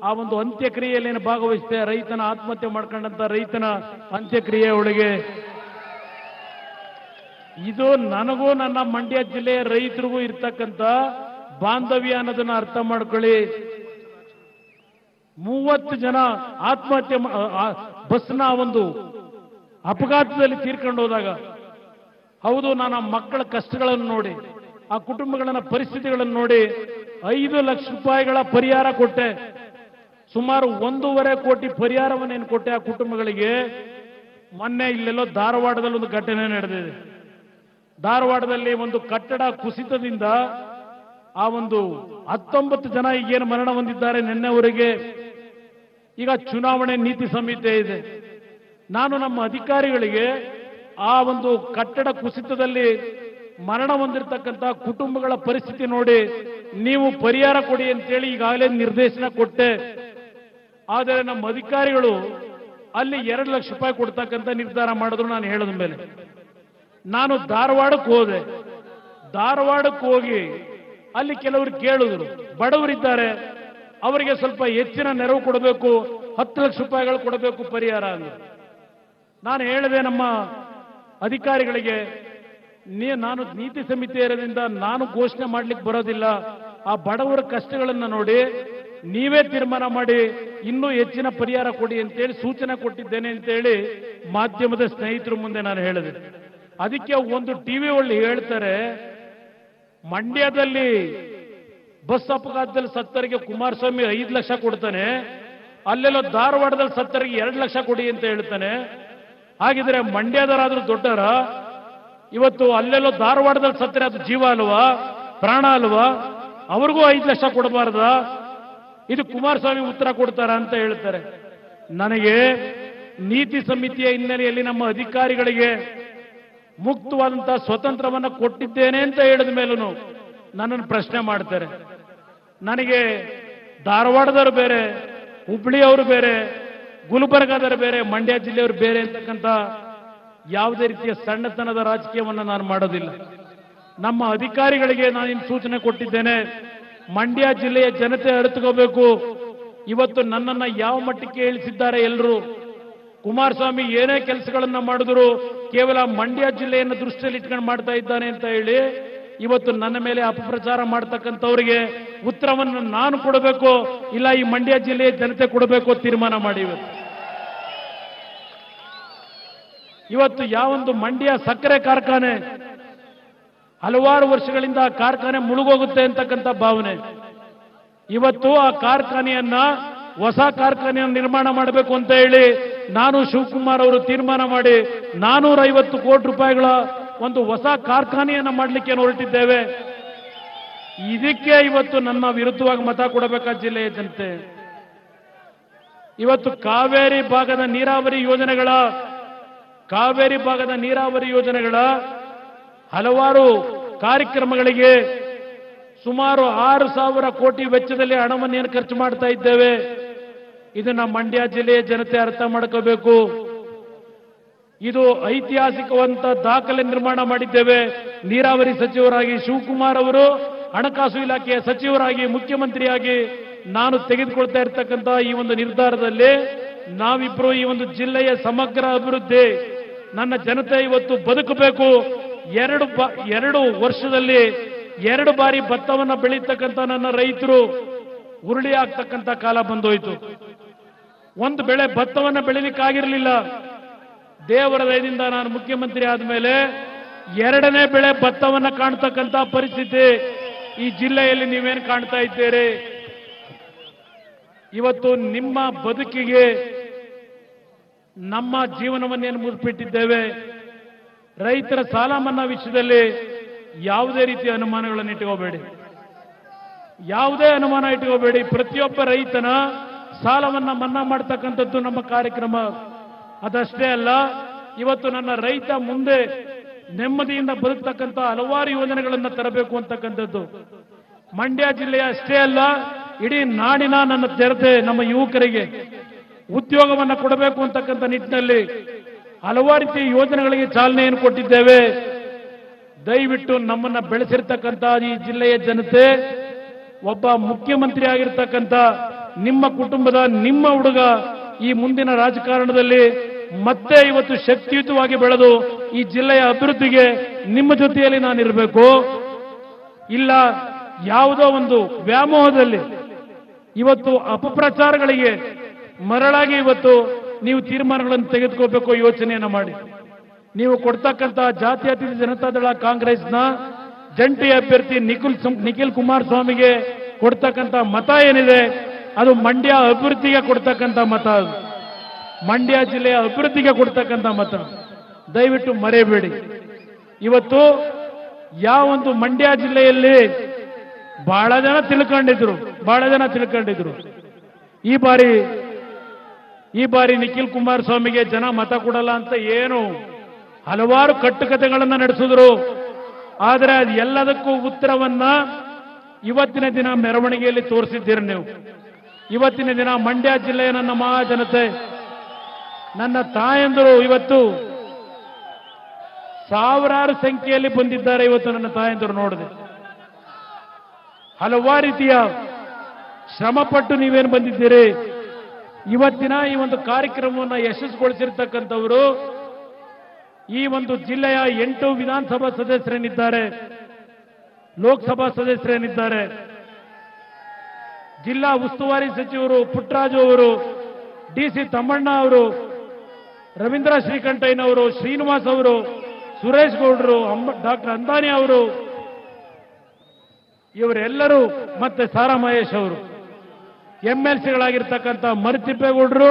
ಆ ಒಂದು ಅಂತ್ಯಕ್ರಿಯೆಯಲ್ಲಿ ಭಾಗವಹಿಸಿದೆ. ರೈತನ ಆತ್ಮಹತ್ಯೆ ಮಾಡ್ಕೊಂಡಂತ ರೈತನ ಅಂತ್ಯಕ್ರಿಯೆ ಒಳಗೆ ಇದು ನನಗೂ ನನ್ನ ಮಂಡ್ಯ ಜಿಲ್ಲೆಯ ರೈತರಿಗೂ ಇರ್ತಕ್ಕಂಥ ಬಾಂಧವ್ಯ ಅನ್ನೋದನ್ನ ಅರ್ಥ ಮಾಡ್ಕೊಳ್ಳಿ. 30 ಜನ ಆತ್ಮಹತ್ಯೆ ಬಸ್ನ ಒಂದು ಅಪಘಾತದಲ್ಲಿ ತೀರ್ಕೊಂಡು ಹೋದಾಗ, ಹೌದು, ನಾನು ಆ ಮಕ್ಕಳ ಕಷ್ಟಗಳನ್ನು ನೋಡಿ, ಆ ಕುಟುಂಬಗಳನ್ನ ಪರಿಸ್ಥಿತಿಗಳನ್ನು ನೋಡಿ 5 ಲಕ್ಷ ರೂಪಾಯಿಗಳ ಪರಿಹಾರ ಕೊಟ್ಟೆ. ಸುಮಾರು 1.5 ಕೋಟಿ ಪರಿಹಾರವನ್ನೇನು ಕೊಟ್ಟೆ ಆ ಕುಟುಂಬಗಳಿಗೆ. ಮೊನ್ನೆ ಇಲ್ಲೆಲ್ಲೋ ಧಾರವಾಡದಲ್ಲಿ ಒಂದು ಘಟನೆ ನಡೆದಿದೆ. ಧಾರವಾಡದಲ್ಲಿ ಒಂದು ಕಟ್ಟಡ ಕುಸಿತದಿಂದ ಆ ಒಂದು 19 ಜನ ಈಗೇನು ಮರಣ ಹೊಂದಿದ್ದಾರೆ ನಿನ್ನೆವರೆಗೆ. ಈಗ ಚುನಾವಣೆ ನೀತಿ ಸಂಹಿತೆ ಇದೆ. ನಾನು ನಮ್ಮ ಅಧಿಕಾರಿಗಳಿಗೆ ಆ ಒಂದು ಕಟ್ಟಡ ಕುಸಿತದಲ್ಲಿ ಮರಣ ಹೊಂದಿರತಕ್ಕಂಥ ಕುಟುಂಬಗಳ ಪರಿಸ್ಥಿತಿ ನೋಡಿ ನೀವು ಪರಿಹಾರ ಕೊಡಿ ಅಂತೇಳಿ ಈಗಾಗಲೇ ನಿರ್ದೇಶನ ಕೊಟ್ಟೆ. ಆದರೆ ನಮ್ಮ ಅಧಿಕಾರಿಗಳು ಅಲ್ಲಿ 2 ಲಕ್ಷ ರೂಪಾಯಿ ಕೊಡ್ತಕ್ಕಂಥ ನಿರ್ಧಾರ ಮಾಡಿದ್ರು. ನಾನು ಹೇಳಿದ ಮೇಲೆ ನಾನು ಧಾರವಾಡಕ್ಕೆ ಹೋದೆ. ಧಾರವಾಡಕ್ಕೆ ಹೋಗಿ ಅಲ್ಲಿ ಕೆಲವರು ಕೇಳಿದ್ರು, ಬಡವರಿದ್ದಾರೆ, ಅವರಿಗೆ ಸ್ವಲ್ಪ ಹೆಚ್ಚಿನ ನೆರವು ಕೊಡಬೇಕು, 10 ಲಕ್ಷ ರೂಪಾಯಿಗಳು ಕೊಡಬೇಕು ಪರಿಹಾರ ಅಂತ. ನಾನು ಹೇಳಿದೆ ನಮ್ಮ ಅಧಿಕಾರಿಗಳಿಗೆ, ನಾನು ನೀತಿ ಸಮಿತಿ ಇರೋದ್ರಿಂದ ನಾನು ಘೋಷಣೆ ಮಾಡ್ಲಿಕ್ಕೆ ಬರೋದಿಲ್ಲ. ಆ ಬಡವರ ಕಷ್ಟಗಳನ್ನು ನೋಡಿ ನೀವೇ ತೀರ್ಮಾನ ಮಾಡಿ ಇನ್ನೂ ಹೆಚ್ಚಿನ ಪರಿಹಾರ ಕೊಡಿ ಅಂತೇಳಿ ಸೂಚನೆ ಕೊಟ್ಟಿದ್ದೇನೆ ಅಂತೇಳಿ ಮಾಧ್ಯಮದ ಸ್ನೇಹಿತರ ಮುಂದೆ ನಾನು ಹೇಳಿದೆ. ಅದಕ್ಕೆ ಒಂದು ಟಿವಿ ಒಳ್ಳೆ ಹೇಳ್ತಾರೆ, ಮಂಡ್ಯದಲ್ಲಿ ಬಸ್ ಅಪಘಾತದಲ್ಲಿ ಸತ್ತರಿಗೆ ಕುಮಾರಸ್ವಾಮಿ 5 ಲಕ್ಷ ಕೊಡ್ತಾನೆ, ಅಲ್ಲೆಲ್ಲೋ ಧಾರವಾಡದಲ್ಲಿ ಸತ್ತರಿಗೆ 2 ಲಕ್ಷ ಕೊಡಿ ಅಂತ ಹೇಳ್ತಾನೆ. ಹಾಗಿದ್ರೆ ಮಂಡ್ಯದವರಾದ್ರೂ ದೊಡ್ಡರ? ಇವತ್ತು ಅಲ್ಲೆಲ್ಲೋ ಧಾರವಾಡದಲ್ಲಿ ಸತ್ತರೆ ಅದು ಜೀವ ಅಲ್ವಾ, ಪ್ರಾಣ ಅಲ್ವಾ? ಅವ್ರಿಗೂ 5 ಲಕ್ಷ ಕೊಡಬಾರ್ದ? ಇದು ಕುಮಾರಸ್ವಾಮಿ ಉತ್ತರ ಕೊಡ್ತಾರ ಅಂತ ಹೇಳ್ತಾರೆ. ನನಗೆ ನೀತಿ ಸಮಿತಿಯ ಹಿನ್ನೆಲೆಯಲ್ಲಿ ನಮ್ಮ ಅಧಿಕಾರಿಗಳಿಗೆ ಮುಕ್ತವಾದಂತಹ ಸ್ವತಂತ್ರವನ್ನು ಕೊಟ್ಟಿದ್ದೇನೆ ಅಂತ ಹೇಳಿದ ಮೇಲೂ ನನ್ನನ್ನು ಪ್ರಶ್ನೆ ಮಾಡ್ತಾರೆ. ನನಗೆ ಧಾರವಾಡದವರು ಬೇರೆ, ಹುಬ್ಳಿಯವರು ಬೇರೆ, ಗುಲ್ಬರ್ಗಾದವರು ಬೇರೆ, ಮಂಡ್ಯ ಜಿಲ್ಲೆಯವರು ಬೇರೆ ಅಂತಕ್ಕಂಥ ಯಾವುದೇ ರೀತಿಯ ಸಣ್ಣತನದ ರಾಜಕೀಯವನ್ನು ನಾನು ಮಾಡೋದಿಲ್ಲ. ನಮ್ಮ ಅಧಿಕಾರಿಗಳಿಗೆ ನಾನು ಸೂಚನೆ ಕೊಟ್ಟಿದ್ದೇನೆ, ಮಂಡ್ಯ ಜಿಲ್ಲೆಯ ಜನತೆ ಅರಿತುಕೋಬೇಕು. ಇವತ್ತು ನನ್ನನ್ನು ಯಾವ ಮಟ್ಟಕ್ಕೆ ಇಳಿಸಿದ್ದಾರೆ ಎಲ್ಲರೂ. ಕುಮಾರಸ್ವಾಮಿ ಏನೇ ಕೆಲಸಗಳನ್ನ ಮಾಡಿದ್ರು ಕೇವಲ ಮಂಡ್ಯ ಜಿಲ್ಲೆಯನ್ನು ದೃಷ್ಟಿಯಲ್ಲಿ ಇಟ್ಕೊಂಡು ಮಾಡ್ತಾ ಇದ್ದಾನೆ ಅಂತ ಹೇಳಿ ಇವತ್ತು ನನ್ನ ಮೇಲೆ ಅಪಪ್ರಚಾರ ಮಾಡ್ತಕ್ಕಂಥವರಿಗೆ ಉತ್ತರವನ್ನು ನಾನು ಕೊಡಬೇಕು, ಇಲ್ಲ ಈ ಮಂಡ್ಯ ಜಿಲ್ಲೆಯ ಜನತೆ ಕೊಡಬೇಕು ತೀರ್ಮಾನ ಮಾಡಿವೆ. ಇವತ್ತು ಯಾವೊಂದು ಮಂಡ್ಯ ಸಕ್ಕರೆ ಕಾರ್ಖಾನೆ ಹಲವಾರು ವರ್ಷಗಳಿಂದ ಆ ಕಾರ್ಖಾನೆ ಮುಳುಗೋಗುತ್ತೆ ಅಂತಕ್ಕಂಥ ಭಾವನೆ, ಇವತ್ತು ಆ ಕಾರ್ಖಾನೆಯನ್ನ ಹೊಸ ಕಾರ್ಖಾನೆಯನ್ನು ನಿರ್ಮಾಣ ಮಾಡಬೇಕು ಅಂತ ಹೇಳಿ ನಾನು ಶಿವಕುಮಾರ್ ಅವರು ತೀರ್ಮಾನ ಮಾಡಿ 450 ಕೋಟಿ ರೂಪಾಯಿಗಳ ಒಂದು ಹೊಸ ಕಾರ್ಖಾನೆಯನ್ನ ಮಾಡಲಿಕ್ಕೆ ಹೊರಟಿದ್ದೇವೆ. ಇದಕ್ಕೆ ಇವತ್ತು ನನ್ನ ವಿರುದ್ಧವಾಗಿ ಮತ ಕೊಡಬೇಕಾದ ಜಿಲ್ಲೆಯ ಜನತೆ. ಇವತ್ತು ಕಾವೇರಿ ಭಾಗದ ನೀರಾವರಿ ಯೋಜನೆಗಳ ಹಲವಾರು ಕಾರ್ಯಕ್ರಮಗಳಿಗೆ ಸುಮಾರು 6,000 ಕೋಟಿ ವೆಚ್ಚದಲ್ಲಿ ಹಣವನ್ನು ಖರ್ಚು ಮಾಡ್ತಾ ಇದ್ದೇವೆ. ಇದನ್ನ ಮಂಡ್ಯ ಜಿಲ್ಲೆಯ ಜನತೆ ಅರ್ಥ ಮಾಡ್ಕೋಬೇಕು. ಇದು ಐತಿಹಾಸಿಕವಂತ ದಾಖಲೆ ನಿರ್ಮಾಣ ಮಾಡಿದ್ದೇವೆ. ನೀರಾವರಿ ಸಚಿವರಾಗಿ ಶಿವಕುಮಾರ್ ಅವರು, ಹಣಕಾಸು ಇಲಾಖೆಯ ಸಚಿವರಾಗಿ, ಮುಖ್ಯಮಂತ್ರಿಯಾಗಿ ನಾನು ತೆಗೆದುಕೊಳ್ತಾ ಇರ್ತಕ್ಕಂಥ ಈ ಒಂದು ನಿರ್ಧಾರದಲ್ಲಿ ನಾವಿಬ್ರು ಈ ಒಂದು ಜಿಲ್ಲೆಯ ಸಮಗ್ರ ಅಭಿವೃದ್ಧಿ, ನನ್ನ ಜನತೆ ಇವತ್ತು ಬದುಕಬೇಕು. 2 ವರ್ಷದಲ್ಲಿ 2 ಬಾರಿ ಭತ್ತವನ್ನ ಬೆಳೀತಕ್ಕಂಥ ನನ್ನ ರೈತರು ಉರುಳಿ ಆಗ್ತಕ್ಕಂಥ ಕಾಲ ಬಂದೋಯ್ತು. ಒಂದು ಬೆಳೆ ಭತ್ತವನ್ನ ಬೆಳಿಲಿಕ್ಕಾಗಿರಲಿಲ್ಲ. ದೇವರ ದಯದಿಂದ ನಾನು ಮುಖ್ಯಮಂತ್ರಿ ಆದ್ಮೇಲೆ 2ನೇ ಬೆಳೆ ಭತ್ತವನ್ನ ಕಾಣ್ತಕ್ಕಂಥ ಪರಿಸ್ಥಿತಿ ಈ ಜಿಲ್ಲೆಯಲ್ಲಿ ನೀವೇನು ಕಾಣ್ತಾ ಇದ್ದೀರಿ. ಇವತ್ತು ನಿಮ್ಮ ಬದುಕಿಗೆ ನಮ್ಮ ಜೀವನವನ್ನೇನು ಮುಗಿಬಿಟ್ಟಿದ್ದೇವೆ. ರೈತರ ಸಾಲ ಮನ್ನಾ ವಿಷಯದಲ್ಲಿ ಯಾವುದೇ ರೀತಿಯ ಅನುಮಾನಗಳನ್ನು ಇಟ್ಟುಕೋಬೇಡಿ. ಪ್ರತಿಯೊಬ್ಬ ರೈತನ ಸಾಲವನ್ನ ಮನ್ನಾ ಮಾಡ್ತಕ್ಕಂಥದ್ದು ನಮ್ಮ ಕಾರ್ಯಕ್ರಮ. ಅದಷ್ಟೇ ಅಲ್ಲ, ಇವತ್ತು ನನ್ನ ರೈತ ಮುಂದೆ ನೆಮ್ಮದಿಯಿಂದ ಬದುಕ್ತಕ್ಕಂಥ ಹಲವಾರು ಯೋಜನೆಗಳನ್ನು ತರಬೇಕು ಅಂತಕ್ಕಂಥದ್ದು. ಮಂಡ್ಯ ಜಿಲ್ಲೆಯ ಅಷ್ಟೇ ಅಲ್ಲ, ಇಡೀ ನಾಡಿನ ನನ್ನ ಜನತೆ, ನಮ್ಮ ಯುವಕರಿಗೆ ಉದ್ಯೋಗವನ್ನು ಕೊಡಬೇಕು ಅಂತಕ್ಕಂಥ ನಿಟ್ಟಿನಲ್ಲಿ ಹಲವಾರು ರೀತಿಯ ಯೋಜನೆಗಳಿಗೆ ಚಾಲನೆಯನ್ನು ಕೊಟ್ಟಿದ್ದೇವೆ. ದಯವಿಟ್ಟು ನಮ್ಮನ್ನ ಬೆಳೆಸಿರ್ತಕ್ಕಂಥ ಈ ಜಿಲ್ಲೆಯ ಜನತೆ, ಒಬ್ಬ ಮುಖ್ಯಮಂತ್ರಿ ಆಗಿರ್ತಕ್ಕಂಥ ನಿಮ್ಮ ಕುಟುಂಬದ ನಿಮ್ಮ ಹುಡುಗ ಈ ಮುಂದಿನ ರಾಜಕಾರಣದಲ್ಲಿ ಮತ್ತೆ ಇವತ್ತು ಶಕ್ತಿಯುತವಾಗಿ ಬೆಳೆದು ಈ ಜಿಲ್ಲೆಯ ಅಭಿವೃದ್ಧಿಗೆ ನಿಮ್ಮ ಜೊತೆಯಲ್ಲಿ ನಾನಿರಬೇಕು. ಇಲ್ಲ ಯಾವುದೋ ಒಂದು ವ್ಯಾಮೋಹದಲ್ಲಿ ಇವತ್ತು ಅಪಪ್ರಚಾರಗಳಿಗೆ ಮರಳಾಗಿ ಇವತ್ತು ನೀವು ತೀರ್ಮಾನಗಳನ್ನು ತೆಗೆದುಕೋಬೇಕು. ಯೋಚನೆಯನ್ನ ಮಾಡಿ. ನೀವು ಕೊಡ್ತಕ್ಕಂಥ ಜಾತ್ಯತೀತ ಜನತಾದಳ ಕಾಂಗ್ರೆಸ್ನ ಜಂಟಿ ಅಭ್ಯರ್ಥಿ ನಿಖಿಲ್ ಕುಮಾರಸ್ವಾಮಿಗೆ ಕೊಡ್ತಕ್ಕಂಥ ಮತ ಏನಿದೆ, ಅದು ಮಂಡ್ಯ ಅಭಿವೃದ್ಧಿಗೆ ಕೊಡ್ತಕ್ಕಂಥ ಮತ, ಮಂಡ್ಯ ಜಿಲ್ಲೆಯ ಅಭಿವೃದ್ಧಿಗೆ ಕೊಡ್ತಕ್ಕಂಥ ಮತ. ದಯವಿಟ್ಟು ಮರೆಯಬೇಡಿ. ಇವತ್ತು ಯಾವೊಂದು ಮಂಡ್ಯ ಜಿಲ್ಲೆಯಲ್ಲಿ ಬಹಳ ಜನ ತಿಳ್ಕೊಂಡಿದ್ರು ಈ ಬಾರಿ ನಿಖಿಲ್ ಕುಮಾರಸ್ವಾಮಿಗೆ ಜನ ಮತ ಕೊಡಲ್ಲ ಅಂತ ಏನು ಹಲವಾರು ಕಟ್ಟುಕತೆಗಳನ್ನು ನಡೆಸಿದ್ರು. ಆದರೆ ಅದು ಎಲ್ಲದಕ್ಕೂ ಉತ್ತರವನ್ನ ಇವತ್ತಿನ ದಿನ ಮೆರವಣಿಗೆಯಲ್ಲಿ ತೋರಿಸಿದ್ದೀರಿ ನೀವು. ಇವತ್ತಿನ ದಿನ ಮಂಡ್ಯ ಜಿಲ್ಲೆಯ ನನ್ನ ಮಹಾಜನತೆ, ನನ್ನ ತಾಯಂದರು ಇವತ್ತು ಸಾವಿರಾರು ಸಂಖ್ಯೆಯಲ್ಲಿ ಬಂದಿದ್ದಾರೆ. ಇವತ್ತು ನನ್ನ ತಾಯಂದರು ನೋಡಿದೆ. ಹಲವಾರು ರೀತಿಯ ಶ್ರಮಪಟ್ಟು ನೀವೇನು ಬಂದಿದ್ದೀರಿ. ಇವತ್ತಿನ ಈ ಒಂದು ಕಾರ್ಯಕ್ರಮವನ್ನು ಯಶಸ್ವಿಗೊಳಿಸಿರ್ತಕ್ಕಂಥವರು ಈ ಒಂದು ಜಿಲ್ಲೆಯ 8 ವಿಧಾನಸಭಾ ಸದಸ್ಯರೇನಿದ್ದಾರೆ, ಲೋಕಸಭಾ ಸದಸ್ಯರೇನಿದ್ದಾರೆ, ಜಿಲ್ಲಾ ಉಸ್ತುವಾರಿ ಸಚಿವರು ಪುಟ್ಟರಾಜು ಅವರು, ಡಿಸಿ ತಮ್ಮಣ್ಣ ಅವರು, ರವೀಂದ್ರ ಶ್ರೀಕಂಠಯ್ಯನವರು, ಶ್ರೀನಿವಾಸ್ ಅವರು, ಸುರೇಶ್ ಗೌಡರು, ಡಾಕ್ಟರ್ ಅಂದಾನಿ ಅವರು, ಇವರೆಲ್ಲರೂ ಮತ್ತೆ ಸಾರಾ ಮಹೇಶ್ ಅವರು, MLCಗಳಾಗಿರ್ತಕ್ಕಂಥ ಮರಿತಿಪ್ಪೇಗೌಡರು,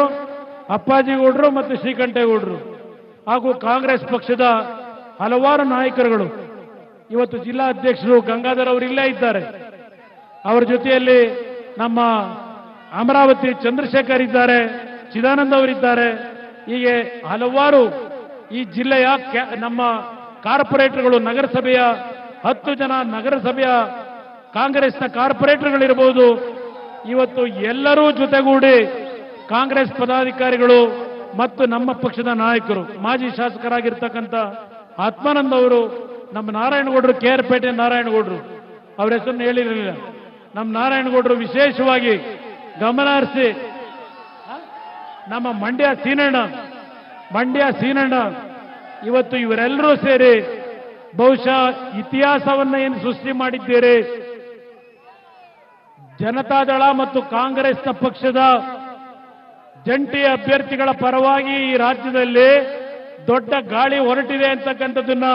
ಅಪ್ಪಾಜಿಗೌಡರು ಮತ್ತು ಶ್ರೀಕಂಠೇಗೌಡರು ಹಾಗೂ ಕಾಂಗ್ರೆಸ್ ಪಕ್ಷದ ಹಲವಾರು ನಾಯಕರುಗಳು, ಇವತ್ತು ಜಿಲ್ಲಾ ಅಧ್ಯಕ್ಷರು ಗಂಗಾಧರ್ ಅವರು ಇಲ್ಲೇ ಇದ್ದಾರೆ. ಅವರ ಜೊತೆಯಲ್ಲಿ ನಮ್ಮ ಅಮರಾವತಿ ಚಂದ್ರಶೇಖರ್ ಇದ್ದಾರೆ, ಚಿದಾನಂದ ಅವರಿದ್ದಾರೆ. ಹೀಗೆ ಹಲವಾರು ಈ ಜಿಲ್ಲೆಯ ನಮ್ಮ ಕಾರ್ಪೊರೇಟರ್ಗಳು, ನಗರಸಭೆಯ 10 ಜನ ನಗರಸಭೆಯ ಕಾಂಗ್ರೆಸ್ನ ಕಾರ್ಪೊರೇಟರ್ಗಳಿರಬಹುದು. ಇವತ್ತು ಎಲ್ಲರೂ ಜೊತೆಗೂಡಿ ಕಾಂಗ್ರೆಸ್ ಪದಾಧಿಕಾರಿಗಳು ಮತ್ತು ನಮ್ಮ ಪಕ್ಷದ ನಾಯಕರು, ಮಾಜಿ ಶಾಸಕರಾಗಿರ್ತಕ್ಕಂಥ ಆತ್ಮಾನಂದ ಅವರು, ನಮ್ಮ ನಾರಾಯಣಗೌಡರು, KR ಪೇಟೆ ನಾರಾಯಣಗೌಡರು, ಅವರ ಹೆಸರನ್ನು ಹೇಳಿರಲಿಲ್ಲ, ನಮ್ಮ ನಾರಾಯಣಗೌಡರು ವಿಶೇಷವಾಗಿ ಗಮನ ಹರಿಸಿ, ನಮ್ಮ ಮಂಡ್ಯ ಸೀನಣ್ಣ ಮಂಡ್ಯ ಸೀನಣ್ಣ, ಇವತ್ತು ಇವರೆಲ್ಲರೂ ಸೇರಿ ಬಹುಶಃ ಇತಿಹಾಸವನ್ನ ಏನು ಸೃಷ್ಟಿ ಮಾಡಿದ್ದೀರಿ. ಜನತಾದಳ ಮತ್ತು ಕಾಂಗ್ರೆಸ್ನ ಪಕ್ಷದ ಜಂಟಿ ಅಭ್ಯರ್ಥಿಗಳ ಪರವಾಗಿ ಈ ರಾಜ್ಯದಲ್ಲಿ ದೊಡ್ಡ ಗಾಳಿ ಹೊರಟಿದೆ ಅಂತಕ್ಕಂಥದ್ದನ್ನ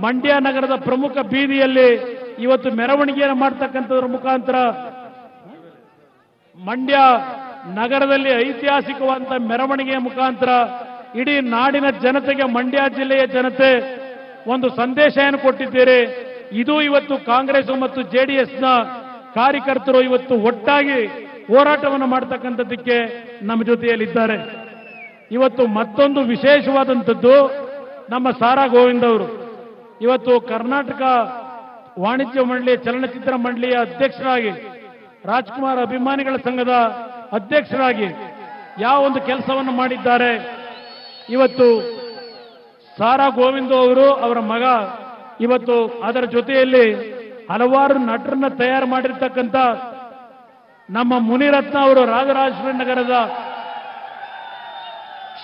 ಮಂಡ್ಯ ನಗರದ ಪ್ರಮುಖ ಬೀದಿಯಲ್ಲಿ ಇವತ್ತು ಮೆರವಣಿಗೆಯನ್ನು ಮಾಡ್ತಕ್ಕಂಥದ್ರ ಮುಖಾಂತರ ಮಂಡ್ಯ ನಗರದಲ್ಲಿ ಐತಿಹಾಸಿಕವಾದಂತಹ ಮೆರವಣಿಗೆಯ ಮುಖಾಂತರ ಇಡೀ ನಾಡಿನ ಜನತೆಗೆ, ಮಂಡ್ಯ ಜಿಲ್ಲೆಯ ಜನತೆ ಒಂದು ಸಂದೇಶವನ್ನು ಕೊಟ್ಟಿದ್ದೀರಿ. ಇದು ಇವತ್ತು ಕಾಂಗ್ರೆಸ್ ಮತ್ತು ಜೆಡಿಎಸ್ನ ಕಾರ್ಯಕರ್ತರು ಇವತ್ತು ಒಟ್ಟಾಗಿ ಹೋರಾಟವನ್ನು ಮಾಡತಕ್ಕಂಥದ್ದಕ್ಕೆ ನಮ್ಮ ಜೊತೆಯಲ್ಲಿದ್ದಾರೆ. ಇವತ್ತು ಮತ್ತೊಂದು ವಿಶೇಷವಾದಂಥದ್ದು, ನಮ್ಮ ಸಾರಾ ಗೋವಿಂದ್ ಅವರು ಇವತ್ತು ಕರ್ನಾಟಕ ವಾಣಿಜ್ಯ ಮಂಡಳಿಯ ಚಲನಚಿತ್ರ ಮಂಡಳಿಯ ಅಧ್ಯಕ್ಷರಾಗಿ, ರಾಜ್ಕುಮಾರ್ ಅಭಿಮಾನಿಗಳ ಸಂಘದ ಅಧ್ಯಕ್ಷರಾಗಿ ಯಾವ ಒಂದು ಕೆಲಸವನ್ನು ಮಾಡಿದ್ದಾರೆ. ಇವತ್ತು ಸಾರಾ ಗೋವಿಂದ್ ಅವರು, ಅವರ ಮಗ, ಇವತ್ತು ಅದರ ಜೊತೆಯಲ್ಲಿ ಹಲವಾರು ನಟರನ್ನ ತಯಾರು ಮಾಡಿರ್ತಕ್ಕಂಥ ನಮ್ಮ ಮುನಿರತ್ನ ಅವರು, ರಾಜರಾಜೇಶ್ವರಿ ನಗರದ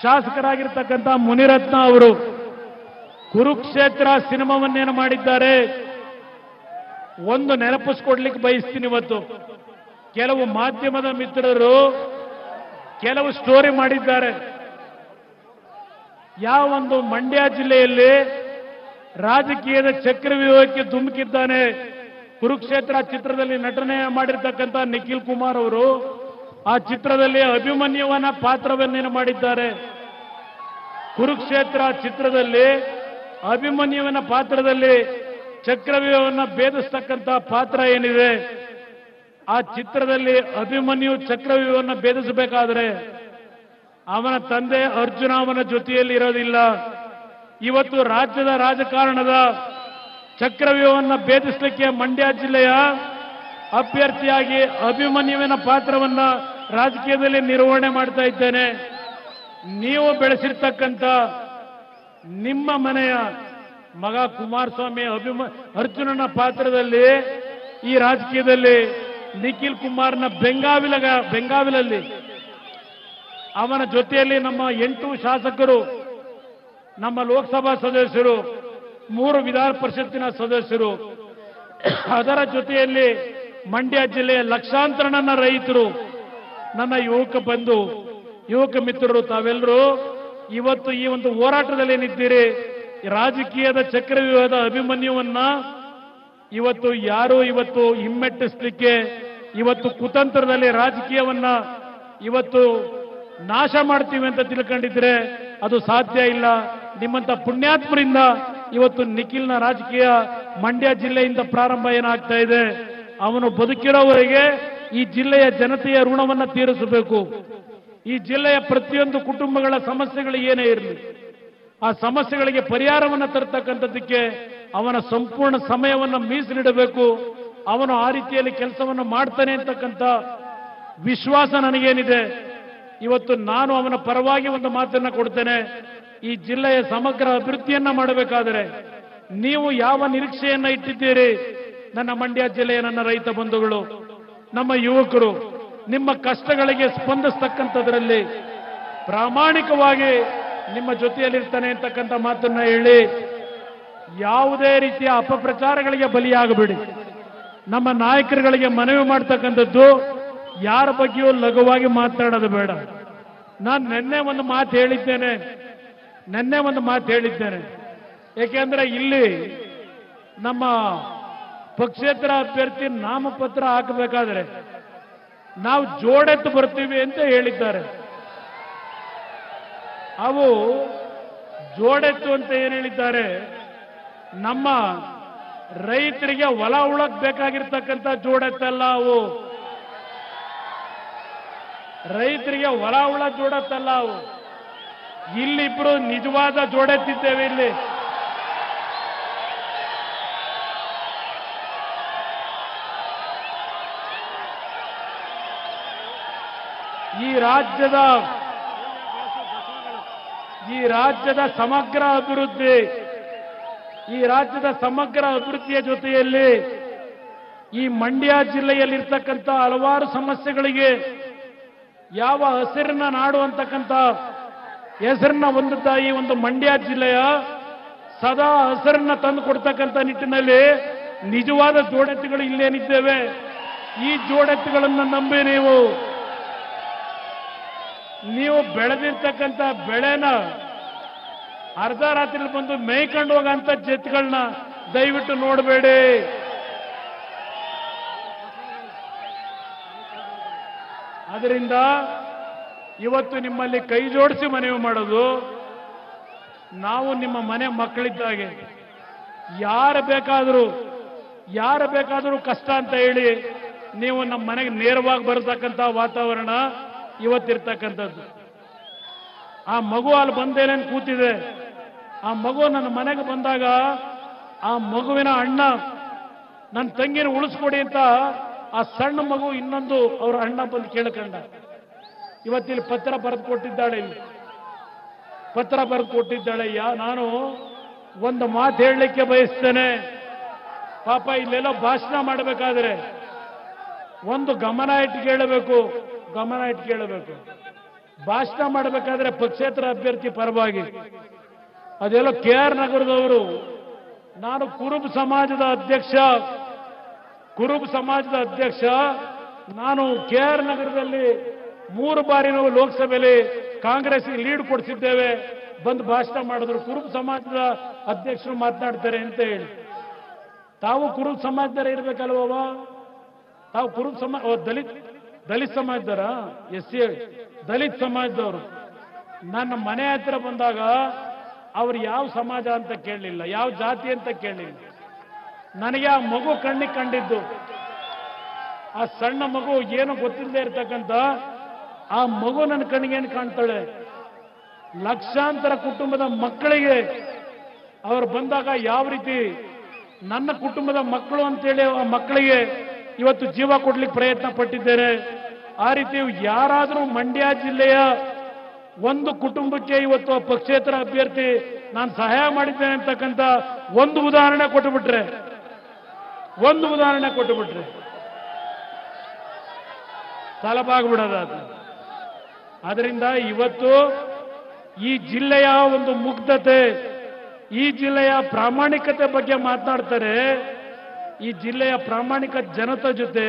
ಶಾಸಕರಾಗಿರ್ತಕ್ಕಂಥ ಮುನಿರತ್ನ ಅವರು ಕುರುಕ್ಷೇತ್ರ ಸಿನಿಮಾವನ್ನೇನು ಮಾಡಿದ್ದಾರೆ. ಒಂದು ನೆನಪಿಸ್ಕೊಡ್ಲಿಕ್ಕೆ ಬಯಸ್ತೀನಿ. ಇವತ್ತು ಕೆಲವು ಮಾಧ್ಯಮದ ಮಿತ್ರರು ಕೆಲವು ಸ್ಟೋರಿ ಮಾಡಿದ್ದಾರೆ. ಯಾವ ಒಂದು ಮಂಡ್ಯ ಜಿಲ್ಲೆಯಲ್ಲಿ ರಾಜಕೀಯದ ಚಕ್ರವ್ಯೂಹಕ್ಕೆ ಧುಮುಕಿದ್ದಾನೆ. ಕುರುಕ್ಷೇತ್ರ ಚಿತ್ರದಲ್ಲಿ ನಟನೆ ಮಾಡಿರ್ತಕ್ಕಂಥ ನಿಖಿಲ್ ಕುಮಾರ್ ಅವರು ಆ ಚಿತ್ರದಲ್ಲಿ ಅಭಿಮನ್ಯುವನ ಪಾತ್ರವನ್ನೇನು ಮಾಡಿದ್ದಾರೆ. ಕುರುಕ್ಷೇತ್ರ ಚಿತ್ರದಲ್ಲಿ ಅಭಿಮನ್ಯುವನ ಪಾತ್ರದಲ್ಲಿ ಚಕ್ರವ್ಯೂಹವನ್ನು ಭೇದಿಸ್ತಕ್ಕಂಥ ಪಾತ್ರ ಏನಿದೆ, ಆ ಚಿತ್ರದಲ್ಲಿ ಅಭಿಮನ್ಯು ಚಕ್ರವ್ಯೂಹವನ್ನು ಭೇದಿಸಬೇಕಾದ್ರೆ ಅವನ ತಂದೆ ಅರ್ಜುನ ಅವನ ಜೊತೆಯಲ್ಲಿ ಇರೋದಿಲ್ಲ. ಇವತ್ತು ರಾಜ್ಯದ ರಾಜಕಾರಣದ ಚಕ್ರವ್ಯೂಹವನ್ನು ಭೇದಿಸಲಿಕ್ಕೆ ಮಂಡ್ಯ ಜಿಲ್ಲೆಯ ಅಭ್ಯರ್ಥಿಯಾಗಿ ಅಭಿಮನ್ಯುವಿನ ಪಾತ್ರವನ್ನ ರಾಜಕೀಯದಲ್ಲಿ ನಿರ್ವಹಣೆ ಮಾಡ್ತಾ ಇದ್ದೇನೆ. ನೀವು ಬೆಳೆಸಿರ್ತಕ್ಕಂಥ ನಿಮ್ಮ ಮನೆಯ ಮಗ ಕುಮಾರಸ್ವಾಮಿ ಅರ್ಜುನನ ಪಾತ್ರದಲ್ಲಿ ಈ ರಾಜಕೀಯದಲ್ಲಿ ನಿಖಿಲ್ ಕುಮಾರ್ನ ಬೆಂಗಾವಿಲಲ್ಲಿ ಅವನ ಜೊತೆಯಲ್ಲಿ ನಮ್ಮ 8 ಶಾಸಕರು, ನಮ್ಮ ಲೋಕಸಭಾ ಸದಸ್ಯರು, 3 ವಿಧಾನ ಪರಿಷತ್ತಿನ ಸದಸ್ಯರು, ಅದರ ಜೊತೆಯಲ್ಲಿ ಮಂಡ್ಯ ಜಿಲ್ಲೆಯ ಲಕ್ಷಾಂತರ ನನ್ನ ರೈತರು, ನನ್ನ ಯುವಕ ಬಂಧು, ಯುವಕ ಮಿತ್ರರು, ತಾವೆಲ್ಲರೂ ಇವತ್ತು ಈ ಒಂದು ಹೋರಾಟದಲ್ಲಿ ಏನಿದ್ದೀರಿ. ರಾಜಕೀಯದ ಚಕ್ರವ್ಯೂಹದ ಅಭಿಮನ್ಯುವನ್ನ ಇವತ್ತು ಯಾರು ಇವತ್ತು ಹಿಮ್ಮೆಟ್ಟಿಸಲಿಕ್ಕೆ, ಇವತ್ತು ಕುತಂತ್ರದಲ್ಲಿ ರಾಜಕೀಯವನ್ನ ಇವತ್ತು ನಾಶ ಮಾಡ್ತೀವಿ ಅಂತ ತಿಳ್ಕೊಂಡಿದ್ರೆ ಅದು ಸಾಧ್ಯ ಇಲ್ಲ. ನಿಮ್ಮಂತ ಪುಣ್ಯಾತ್ಮರಿಂದ ಇವತ್ತು ನಿಖಿಲ್ನ ರಾಜಕೀಯ ಮಂಡ್ಯ ಜಿಲ್ಲೆಯಿಂದ ಪ್ರಾರಂಭ ಏನಾಗ್ತಾ ಇದೆ. ಅವನು ಬದುಕಿರೋವರೆಗೆ ಈ ಜಿಲ್ಲೆಯ ಜನತೆಯ ಋಣವನ್ನು ತೀರಿಸಬೇಕು. ಈ ಜಿಲ್ಲೆಯ ಪ್ರತಿಯೊಂದು ಕುಟುಂಬಗಳ ಸಮಸ್ಯೆಗಳು ಏನೇ ಇರಲಿ, ಆ ಸಮಸ್ಯೆಗಳಿಗೆ ಪರಿಹಾರವನ್ನು ತರತಕ್ಕಂಥದ್ದಕ್ಕೆ ಅವನ ಸಂಪೂರ್ಣ ಸಮಯವನ್ನು ಮೀಸಲಿಡಬೇಕು. ಅವನು ಆ ರೀತಿಯಲ್ಲಿ ಕೆಲಸವನ್ನು ಮಾಡ್ತಾನೆ ಅಂತಕ್ಕಂಥ ವಿಶ್ವಾಸ ನನಗೇನಿದೆ. ಇವತ್ತು ನಾನು ಅವನ ಪರವಾಗಿ ಒಂದು ಮಾತನ್ನ ಕೊಡ್ತೇನೆ. ಈ ಜಿಲ್ಲೆಯ ಸಮಗ್ರ ಅಭಿವೃದ್ಧಿಯನ್ನ ಮಾಡಬೇಕಾದರೆ ನೀವು ಯಾವ ನಿರೀಕ್ಷೆಯನ್ನ ಇಟ್ಟಿದ್ದೀರಿ? ನನ್ನ ಮಂಡ್ಯ ಜಿಲ್ಲೆಯ ನನ್ನ ರೈತ ಬಂಧುಗಳು, ನಮ್ಮ ಯುವಕರು ನಿಮ್ಮ ಕಷ್ಟಗಳಿಗೆ ಸ್ಪಂದಿಸ್ತಕ್ಕಂಥದ್ರಲ್ಲಿ ಪ್ರಾಮಾಣಿಕವಾಗಿ ನಿಮ್ಮ ಜೊತೆಯಲ್ಲಿರ್ತಾನೆ ಅಂತಕ್ಕಂಥ ಮಾತನ್ನ ಹೇಳಿ, ಯಾವುದೇ ರೀತಿಯ ಅಪಪ್ರಚಾರಗಳಿಗೆ ಬಲಿಯಾಗಬೇಡಿ. ನಮ್ಮ ನಾಯಕರುಗಳಿಗೆ ಮನವಿ ಮಾಡ್ತಕ್ಕಂಥದ್ದು, ಯಾರ ಬಗ್ಗೆಯೂ ಲಘುವಾಗಿ ಮಾತನಾಡೋದು ಬೇಡ. ನಾನು ನಿನ್ನೆ ಒಂದು ಮಾತು ಹೇಳಿದ್ದೇನೆ. ಏಕೆಂದ್ರೆ ಇಲ್ಲಿ ನಮ್ಮ ಪಕ್ಷೇತರ ಅಭ್ಯರ್ಥಿ ನಾಮಪತ್ರ ಹಾಕಬೇಕಾದ್ರೆ ನಾವು ಜೋಡೆತ್ತು ಬರ್ತೀವಿ ಅಂತ ಹೇಳಿದ್ದಾರೆ. ಅವು ಜೋಡೆತ್ತು ಅಂತ ಏನು ಹೇಳಿದ್ದಾರೆ, ನಮ್ಮ ರೈತರಿಗೆ ಹೊಲ ಉಳಕ್ ಬೇಕಾಗಿರ್ತಕ್ಕಂಥ ಜೋಡೆತ್ತಲ್ಲ ಅವು. ರೈತರಿಗೆ ಹೊಲ ಉಳ ಜೋಡೆತ್ತಲ್ಲ ಅವು. ಇಲ್ಲಿಬ್ರು ನಿಜವಾದ ಜೋಡೆತ್ತಿದ್ದೇವೆ. ಇಲ್ಲಿ ಈ ರಾಜ್ಯದ ಸಮಗ್ರ ಅಭಿವೃದ್ಧಿಯ ಜೊತೆಯಲ್ಲಿ ಈ ಮಂಡ್ಯ ಜಿಲ್ಲೆಯಲ್ಲಿರ್ತಕ್ಕಂಥ ಹಲವಾರು ಸಮಸ್ಯೆಗಳಿಗೆ ಯಾವ ಹಸಿರಿನ ನಾಡು ಅಂತಕ್ಕಂಥ ಹೆಸರನ್ನ ಹೊಂದುತ್ತ ಈ ಒಂದು ಮಂಡ್ಯ ಜಿಲ್ಲೆಯ ಸದಾ ಹೆಸರನ್ನ ತಂದು ಕೊಡ್ತಕ್ಕಂಥ ನಿಟ್ಟಿನಲ್ಲಿ ನಿಜವಾದ ಜೋಡೆತ್ತುಗಳು ಇಲ್ಲೇನಿದ್ದೇವೆ. ಈ ಜೋಡೆತ್ತುಗಳನ್ನು ನಂಬಿ ನೀವು ಬೆಳೆದಿರ್ತಕ್ಕಂಥ ಬೆಳೆನ ಅರ್ಧ ರಾತ್ರಿ ಬಂದು ಮೇಯ್ಕೊಂಡು ಹೋಗಂತ ಜೆತ್ಗಳನ್ನ ದಯವಿಟ್ಟು ನೋಡಬೇಡಿ. ಅದರಿಂದ ಇವತ್ತು ನಿಮ್ಮಲ್ಲಿ ಕೈ ಜೋಡಿಸಿ ಮನವಿ ಮಾಡೋದು, ನಾವು ನಿಮ್ಮ ಮನೆ ಮಕ್ಕಳಿದ್ದಾಗೆ ಯಾರು ಬೇಕಾದರೂ ಕಷ್ಟ ಅಂತ ಹೇಳಿ ನೀವು ನಮ್ಮ ಮನೆಗೆ ನೇರವಾಗಿ ಬರತಕ್ಕಂಥ ವಾತಾವರಣ ಇವತ್ತಿರ್ತಕ್ಕಂಥದ್ದು. ಆ ಮಗು ಅಲ್ಲಿ ಬಂದೇನೇನು ಕೂತಿದೆ, ಆ ಮಗು ನನ್ನ ಮನೆಗೆ ಬಂದಾಗ ಆ ಮಗುವಿನ ಅಣ್ಣ ನನ್ನ ತಂಗಿನ ಉಳಿಸ್ಕೊಡಿ ಅಂತ ಆ ಸಣ್ಣ ಮಗು ಇನ್ನೊಂದು ಅವ್ರ ಅಣ್ಣ ಬಂದು ಕೇಳ್ಕೊಂಡ. ಇವತ್ತಿಲ್ಲಿ ಪತ್ರ ಬರೆದು ಕೊಟ್ಟಿದ್ದಾಳೆ, ನಾನು ಒಂದು ಮಾತು ಹೇಳಲಿಕ್ಕೆ ಬಯಸ್ತೇನೆ. ಪಾಪ ಇಲ್ಲೆಲ್ಲೋ ಭಾಷಣ ಮಾಡಬೇಕಾದ್ರೆ ಒಂದು ಗಮನ ಇಟ್ಟು ಕೇಳಬೇಕು. ಭಾಷಣ ಮಾಡಬೇಕಾದ್ರೆ ಪಕ್ಷೇತರ ಅಭ್ಯರ್ಥಿ ಪರವಾಗಿ ಅದೆಲ್ಲೋ KR ನಗರದವರು, ನಾನು ಕುರುಬ ಸಮಾಜದ ಅಧ್ಯಕ್ಷ, ನಾನು KR ನಗರದಲ್ಲಿ 3 ಬಾರಿ ನಾವು ಲೋಕಸಭೆಯಲ್ಲಿ ಕಾಂಗ್ರೆಸ್ಗೆ ಲೀಡ್ ಕೊಡಿಸಿದ್ದೇವೆ, ಬಂದು ಭಾಷಣ ಮಾಡಿದ್ರು. ಕುರುಬ ಸಮಾಜದ ಅಧ್ಯಕ್ಷರು ಮಾತನಾಡ್ತಾರೆ ಅಂತ ಹೇಳಿ. ತಾವು ಕುರುಬ ಸಮಾಜದವರ ಇರ್ಬೇಕಲ್ವವ? ತಾವು ಕುರುಬ ಸಮಾಜ ದಲಿತ ಸಮಾಜದವರ SC ದಲಿತ ಸಮಾಜದವರು ನನ್ನ ಮನೆ ಹತ್ರ ಬಂದಾಗ ಅವ್ರು ಯಾವ ಸಮಾಜ ಅಂತ ಕೇಳಲಿಲ್ಲ, ಯಾವ ಜಾತಿ ಅಂತ ಕೇಳಲಿಲ್ಲ. ನನಗೆ ಆ ಮಗು ಕಣ್ಣಿಗೆ ಕಂಡಿದ್ದು, ಆ ಸಣ್ಣ ಮಗು ಏನು ಗೊತ್ತಿಲ್ಲದೆ ಇರ್ತಕ್ಕಂಥ ಆ ಮಗು ನನ್ನ ಕಣ್ಣಿಗೇನು ಕಾಣ್ತಾಳೆ. ಲಕ್ಷಾಂತರ ಕುಟುಂಬದ ಮಕ್ಕಳಿಗೆ ಅವರು ಬಂದಾಗ ಯಾವ ರೀತಿ ನನ್ನ ಕುಟುಂಬದ ಮಕ್ಕಳು ಅಂತೇಳಿ ಆ ಮಕ್ಕಳಿಗೆ ಇವತ್ತು ಜೀವ ಕೊಡ್ಲಿಕ್ಕೆ ಪ್ರಯತ್ನ ಪಟ್ಟಿದ್ದೇನೆ. ಆ ರೀತಿ ಯಾರಾದರೂ ಮಂಡ್ಯ ಜಿಲ್ಲೆಯ ಒಂದು ಕುಟುಂಬಕ್ಕೆ ಇವತ್ತು ಪಕ್ಷೇತರ ಅಭ್ಯರ್ಥಿ ನಾನು ಸಹಾಯ ಮಾಡಿದ್ದೇನೆ ಅಂತಕ್ಕಂಥ ಒಂದು ಉದಾಹರಣೆ ಕೊಟ್ಟುಬಿಟ್ರೆ ತಲಬಾಗ್ಬಿಡೋದು. ಆದ್ರಿಂದ ಇವತ್ತು ಈ ಜಿಲ್ಲೆಯ ಒಂದು ಮುಗ್ಧತೆ, ಈ ಜಿಲ್ಲೆಯ ಪ್ರಾಮಾಣಿಕತೆ ಬಗ್ಗೆ ಮಾತನಾಡ್ತಾರೆ. ಈ ಜಿಲ್ಲೆಯ ಪ್ರಾಮಾಣಿಕ ಜನತೆ ಜೊತೆ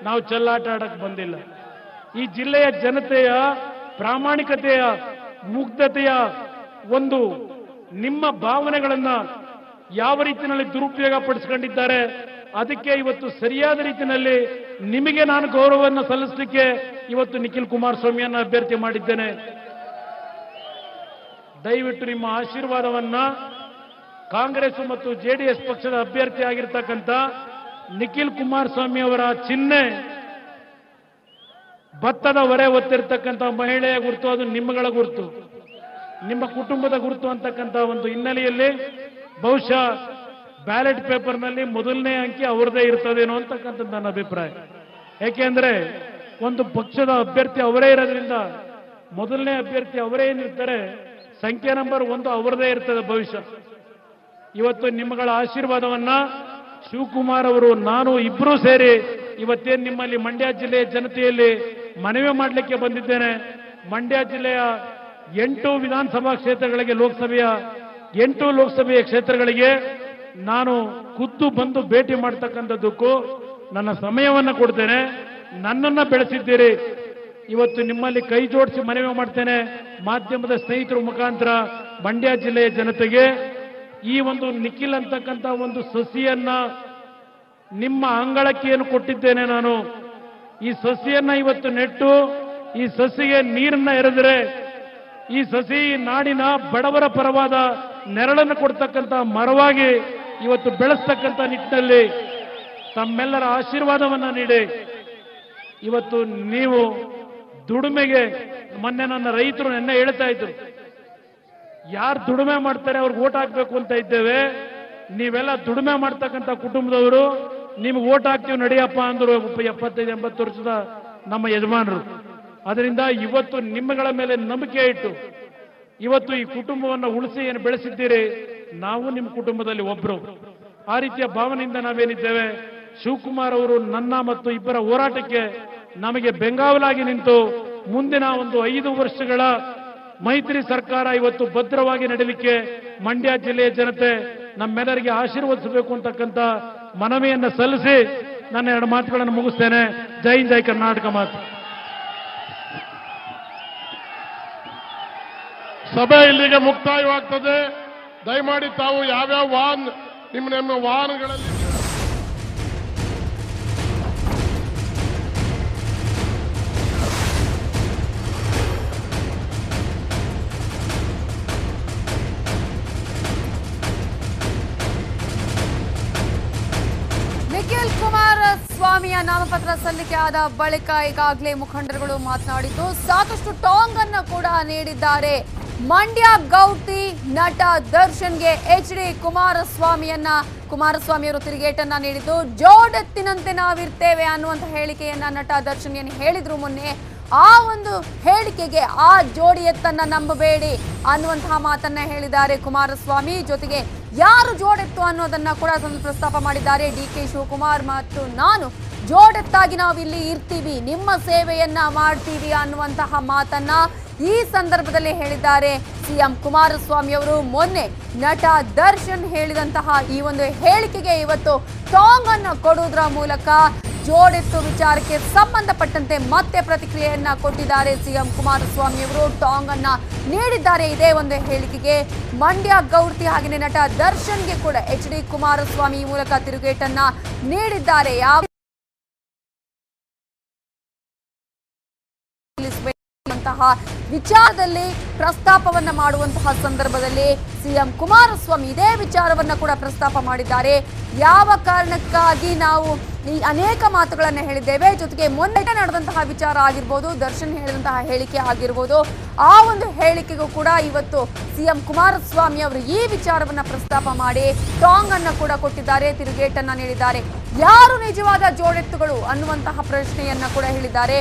ನಾವು ಚೆಲ್ಲಾಟ ಆಡಕ್ಕೆ ಬಂದಿಲ್ಲ. ಈ ಜಿಲ್ಲೆಯ ಜನತೆಯ ಪ್ರಾಮಾಣಿಕತೆಯ, ಮುಗ್ಧತೆಯ ಒಂದು ನಿಮ್ಮ ಭಾವನೆಗಳನ್ನ ಯಾವ ರೀತಿಯಲ್ಲಿ ದುರುಪಯೋಗ ಪಡಿಸ್ಕೊಂಡಿದ್ದಾರೆ, ಅದಕ್ಕೆ ಇವತ್ತು ಸರಿಯಾದ ರೀತಿಯಲ್ಲಿ ನಿಮಗೆ ನಾನು ಗೌರವವನ್ನು ಸಲ್ಲಿಸಲಿಕ್ಕೆ ಇವತ್ತು ನಿಖಿಲ್ ಕುಮಾರಸ್ವಾಮಿಯನ್ನ ಅಭ್ಯರ್ಥಿ ಮಾಡಿದ್ದೇನೆ. ದಯವಿಟ್ಟು ನಿಮ್ಮ ಆಶೀರ್ವಾದವನ್ನ ಕಾಂಗ್ರೆಸ್ ಮತ್ತು JDS ಪಕ್ಷದ ಅಭ್ಯರ್ಥಿ ಆಗಿರ್ತಕ್ಕಂಥ ನಿಖಿಲ್ ಕುಮಾರಸ್ವಾಮಿ ಅವರ ಚಿಹ್ನೆ ಭತ್ತದ ಹೊರೆ ಹೊತ್ತಿರ್ತಕ್ಕಂಥ ಮಹಿಳೆಯ ಗುರುತು, ಅದು ನಿಮ್ಮಗಳ ಗುರುತು, ನಿಮ್ಮ ಕುಟುಂಬದ ಗುರುತು ಅಂತಕ್ಕಂಥ ಒಂದು ಹಿನ್ನೆಲೆಯಲ್ಲಿ ಬಹುಶಃ ಬ್ಯಾಲೆಟ್ ಪೇಪರ್ನಲ್ಲಿ ಮೊದಲನೇ ಅಂಕಿ ಅವರದೇ ಇರ್ತದೇನೋ ಅಂತಕ್ಕಂಥದ್ದು ನನ್ನ ಅಭಿಪ್ರಾಯ. ಯಾಕೆಂದ್ರೆ ಒಂದು ಪಕ್ಷದ ಅಭ್ಯರ್ಥಿ ಅವರೇ ಇರೋದ್ರಿಂದ ಮೊದಲನೇ ಅಭ್ಯರ್ಥಿ ಅವರೇ ಏನಿರ್ತಾರೆ, ಸಂಖ್ಯೆ ನಂಬರ್ 1 ಅವರದೇ ಇರ್ತದೆ ಭವಿಷ್ಯ. ಇವತ್ತು ನಿಮ್ಮಗಳ ಆಶೀರ್ವಾದವನ್ನ ಶಿವಕುಮಾರ್ ಅವರು, ನಾನು ಇಬ್ಬರೂ ಸೇರಿ ಇವತ್ತೇನು ನಿಮ್ಮಲ್ಲಿ ಮಂಡ್ಯ ಜಿಲ್ಲೆಯ ಜನತೆಯಲ್ಲಿ ಮನವಿ ಮಾಡಲಿಕ್ಕೆ ಬಂದಿದ್ದೇನೆ. ಮಂಡ್ಯ ಜಿಲ್ಲೆಯ 8 ವಿಧಾನಸಭಾ ಕ್ಷೇತ್ರಗಳಿಗೆ, ಲೋಕಸಭೆಯ 8 ಲೋಕಸಭೆಯ ಕ್ಷೇತ್ರಗಳಿಗೆ ನಾನು ಖುದ್ದು ಬಂದು ಭೇಟಿ ಮಾಡ್ತಕ್ಕಂಥದ್ದಕ್ಕೂ ನನ್ನ ಸಮಯವನ್ನು ಕೊಡ್ತೇನೆ. ನನ್ನನ್ನ ಬೆಳೆಸಿದ್ದೀರಿ. ಇವತ್ತು ನಿಮ್ಮಲ್ಲಿ ಕೈ ಜೋಡಿಸಿ ಮನವಿ ಮಾಡ್ತೇನೆ, ಮಾಧ್ಯಮದ ಸ್ನೇಹಿತರ ಮುಖಾಂತರ ಮಂಡ್ಯ ಜಿಲ್ಲೆಯ ಜನತೆಗೆ ಈ ಒಂದು ನಿಖಿಲ್ ಅಂತಕ್ಕಂಥ ಒಂದು ಸಸಿಯನ್ನ ನಿಮ್ಮ ಅಂಗಳಕ್ಕೆ ಏನು ಕೊಟ್ಟಿದ್ದೇನೆ ನಾನು, ಈ ಸಸಿಯನ್ನ ಇವತ್ತು ನೆಟ್ಟು ಈ ಸಸಿಗೆ ನೀರನ್ನ ಎರೆದರೆ ಈ ಸಸಿ ನಾಡಿನ ಬಡವರ ಪರವಾದ ನೆರಳನ್ನು ಕೊಡ್ತಕ್ಕಂಥ ಮರವಾಗಿ ಇವತ್ತು ಬೆಳೆಸ್ತಕ್ಕಂಥ ನಿಟ್ಟಿನಲ್ಲಿ ತಮ್ಮೆಲ್ಲರ ಆಶೀರ್ವಾದವನ್ನ ನೀಡಿ ಇವತ್ತು ನೀವು ದುಡಿಮೆಗೆ, ಮೊನ್ನೆ ನನ್ನ ರೈತರು ನೆನ್ನೆ ಹೇಳ್ತಾ ಇದ್ರು, ಯಾರು ದುಡಿಮೆ ಮಾಡ್ತಾರೆ ಅವ್ರಿಗೆ ಓಟ್ ಹಾಕ್ಬೇಕು ಅಂತ ಇದ್ದೇವೆ. ನೀವೆಲ್ಲ ದುಡಿಮೆ ಮಾಡ್ತಕ್ಕಂಥ ಕುಟುಂಬದವರು, ನಿಮ್ಗೆ ಓಟ್ ಹಾಕ್ತೀವಿ ನಡಿಯಪ್ಪ ಅಂದ್ರು 75-80 ವರ್ಷದ ನಮ್ಮ ಯಜಮಾನರು. ಅದರಿಂದ ಇವತ್ತು ನಿಮ್ಮಗಳ ಮೇಲೆ ನಂಬಿಕೆ ಇಟ್ಟು ಇವತ್ತು ಈ ಕುಟುಂಬವನ್ನು ಉಳಿಸಿ ಏನು ಬೆಳೆಸಿದ್ದೀರಿ, ನಾವು ನಿಮ್ಮ ಕುಟುಂಬದಲ್ಲಿ ಒಬ್ರು. ಆ ರೀತಿಯ ಭಾವನೆಯಿಂದ ನಾವೇನಿದ್ದೇವೆ. ಶಿವಕುಮಾರ್ ಅವರು ನನ್ನ ಮತ್ತು ಇಬ್ಬರ ಹೋರಾಟಕ್ಕೆ ನಮಗೆ ಬೆಂಗಾವಲಾಗಿ ನಿಂತು ಮುಂದಿನ ಒಂದು 5 ವರ್ಷಗಳ ಮೈತ್ರಿ ಸರ್ಕಾರ ಇವತ್ತು ಭದ್ರವಾಗಿ ನಡೀಲಿಕ್ಕೆ ಮಂಡ್ಯ ಜಿಲ್ಲೆಯ ಜನತೆ ನಮ್ಮೆಲ್ಲರಿಗೆ ಆಶೀರ್ವದಿಸಬೇಕು ಅಂತಕ್ಕಂಥ ಮನವಿಯನ್ನು ಸಲ್ಲಿಸಿ ನನ್ನ 2 ಮಾತುಗಳನ್ನು ಮುಗಿಸ್ತೇನೆ. ಜೈ ಹಿಂದ್, ಜೈ ಕರ್ನಾಟಕ ಮಾತು. ಸಭೆ ಇಲ್ಲಿಗೆ ಮುಕ್ತಾಯವಾಗ್ತದೆ. ದಯಮಾಡಿ ತಾವು ಯಾವ್ಯಾವ ನಿಮ್ಮ ವಾಹನಗಳಲ್ಲಿ ನಿಖಿಲ್ ಕುಮಾರಸ್ವಾಮಿಯ ನಾಮಪತ್ರ ಸಲ್ಲಿಕೆ ಆದ ಬಳಿಕ ಈಗಾಗಲೇ ಮುಖಂಡರುಗಳು ಮಾತನಾಡಿದ್ದು ಸಾಕಷ್ಟು ಟಾಂಗ್ ಅನ್ನು ಕೂಡ ನೀಡಿದ್ದಾರೆ. ಮಂಡ್ಯ ಗೌತಿ ನಟ ದರ್ಶನ್ಗೆ HD ಕುಮಾರಸ್ವಾಮಿಯವರು ತಿರುಗೇಟನ್ನ ನೀಡಿದ್ದು ಜೋಡೆತ್ತಿನಂತೆ ನಾವಿರ್ತೇವೆ ಅನ್ನುವಂಥ ಹೇಳಿಕೆಯನ್ನ ನಟ ದರ್ಶನ್ ಏನು ಹೇಳಿದ್ರು ಮೊನ್ನೆ, ಆ ಒಂದು ಹೇಳಿಕೆಗೆ ಆ ಜೋಡಿ ಎತ್ತನ್ನ ನಂಬಬೇಡಿ ಅನ್ನುವಂತಹ ಮಾತನ್ನ ಹೇಳಿದ್ದಾರೆ ಕುಮಾರಸ್ವಾಮಿ. ಜೊತೆಗೆ ಯಾರು ಜೋಡೆತ್ತು ಅನ್ನೋದನ್ನ ಕೂಡ ಪ್ರಸ್ತಾಪ ಮಾಡಿದ್ದಾರೆ. DK ಶಿವಕುಮಾರ್ ಮತ್ತು ನಾನು ಜೋಡೆತ್ತಾಗಿ ನಾವಿಲ್ಲಿ ಇರ್ತೀವಿ, ನಿಮ್ಮ ಸೇವೆಯನ್ನ ಮಾಡ್ತೀವಿ ಅನ್ನುವಂತಹ ಮಾತನ್ನ ಈ ಸಂದರ್ಭದಲ್ಲಿ ಹೇಳಿದ್ದಾರೆ CM ಕುಮಾರಸ್ವಾಮಿ ಅವರು. ಮೊನ್ನೆ ನಟ ದರ್ಶನ್ ಹೇಳಿದಂತಹ ಈ ಒಂದು ಹೇಳಿಕೆಗೆ ಇವತ್ತು ಟಾಂಗ್ ಅನ್ನು ಕೊಡುವುದರ ಮೂಲಕ ಜೋಡೆತ್ತು ವಿಚಾರಕ್ಕೆ ಸಂಬಂಧಪಟ್ಟಂತೆ ಮತ್ತೆ ಪ್ರತಿಕ್ರಿಯೆಯನ್ನ ಕೊಟ್ಟಿದ್ದಾರೆ CM ಕುಮಾರಸ್ವಾಮಿ ಅವರು. ಟಾಂಗ್ ಅನ್ನ ನೀಡಿದ್ದಾರೆ ಇದೇ ಒಂದು ಹೇಳಿಕೆಗೆ. ಮಂಡ್ಯ ಗೌರ್ತಿ ಹಾಗೆಯೇ ನಟ ದರ್ಶನ್ಗೆ ಕೂಡ HD ಕುಮಾರಸ್ವಾಮಿ ಈ ಮೂಲಕ ತಿರುಗೇಟನ್ನ ನೀಡಿದ್ದಾರೆ. ಯಾವ ವಿಚಾರದಲ್ಲಿ ಪ್ರಸ್ತಾಪವನ್ನ ಮಾಡುವಂತಹ ಸಂದರ್ಭದಲ್ಲಿ CM ಕುಮಾರಸ್ವಾಮಿ ಇದೇ ವಿಚಾರವನ್ನ ಕೂಡ ಪ್ರಸ್ತಾಪ ಮಾಡಿದ್ದಾರೆ. ಯಾವ ಕಾರಣಕ್ಕಾಗಿ ನಾವು ಈ ಅನೇಕ ಮಾತುಗಳನ್ನು ಹೇಳಿದ್ದೇವೆ, ಜೊತೆಗೆ ಮೊನ್ನೆ ನಡೆದಂತಹ ವಿಚಾರ ಆಗಿರ್ಬೋದು, ದರ್ಶನ್ ಹೇಳಿದಂತಹ ಹೇಳಿಕೆ ಆಗಿರ್ಬೋದು, ಆ ಒಂದು ಹೇಳಿಕೆಗೂ ಕೂಡ ಇವತ್ತು CM ಕುಮಾರಸ್ವಾಮಿ ಅವರು ಈ ವಿಚಾರವನ್ನ ಪ್ರಸ್ತಾಪ ಮಾಡಿ ಟಾಂಗ್ ಅನ್ನ ಕೂಡ ಕೊಟ್ಟಿದ್ದಾರೆ, ತಿರುಗೇಟನ್ನ ನೀಡಿದ್ದಾರೆ. ಯಾರು ನಿಜವಾದ ಜೋಡೆತ್ತುಗಳು ಅನ್ನುವಂತಹ ಪ್ರಶ್ನೆಯನ್ನ ಕೂಡ ಹೇಳಿದ್ದಾರೆ.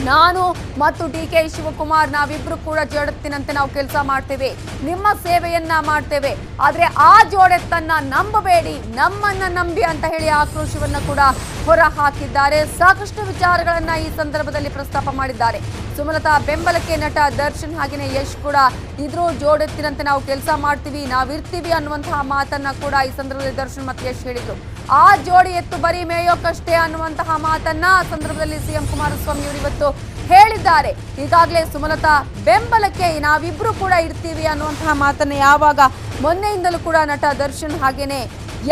ನಾನು ಮತ್ತು DK ಶಿವಕುಮಾರ್ ನಾವಿಬ್ರು ಕೂಡ ಜೋಡೆತ್ತಿನಂತೆ ನಾವು ಕೆಲಸ ಮಾಡ್ತೇವೆ, ನಿಮ್ಮ ಸೇವೆಯನ್ನ ಮಾಡ್ತೇವೆ, ಆದ್ರೆ ಆ ಜೋಡೆತ್ತನ್ನ ನಂಬಬೇಡಿ, ನಮ್ಮನ್ನ ನಂಬಿ ಅಂತ ಹೇಳಿ ಆಕ್ರೋಶವನ್ನ ಕೂಡ ಹೊರ ಹಾಕಿದ್ದಾರೆ. ಸಾಕಷ್ಟು ವಿಚಾರಗಳನ್ನ ಈ ಸಂದರ್ಭದಲ್ಲಿ ಪ್ರಸ್ತಾಪ ಮಾಡಿದ್ದಾರೆ. ಸುಮಲತಾ ಬೆಂಬಲಕ್ಕೆ ನಟ ದರ್ಶನ್ ಹಾಗೆಯೇ ಯಶ್ ಕೂಡ ಇದ್ರು, ಜೋಡೆತ್ತಿನಂತೆ ನಾವು ಕೆಲಸ ಮಾಡ್ತೀವಿ, ನಾವಿರ್ತೀವಿ ಅನ್ನುವಂತಹ ಮಾತನ್ನ ಕೂಡ ಈ ಸಂದರ್ಭದಲ್ಲಿ ದರ್ಶನ್ ಮತ್ತು ಯಶ್ ಹೇಳಿದ್ರು. ಆ ಜೋಡಿ ಎತ್ತು ಬರೀ ಮೇಯೋಕಷ್ಟೇ ಅನ್ನುವಂತಹ ಮಾತನ್ನ ಸಂದರ್ಭದಲ್ಲಿ CM ಕುಮಾರಸ್ವಾಮಿ ಅವರು ಇವತ್ತು ಹೇಳಿದ್ದಾರೆ. ಈಗಾಗಲೇ ಸುಮಲತಾ ಬೆಂಬಲಕ್ಕೆ ನಾವಿಬ್ರು ಕೂಡ ಇರ್ತೀವಿ ಅನ್ನುವಂತಹ ಮಾತನ್ನ ಯಾವಾಗ ಮೊನ್ನೆಯಿಂದಲೂ ಕೂಡ ನಟ ದರ್ಶನ್ ಹಾಗೇನೆ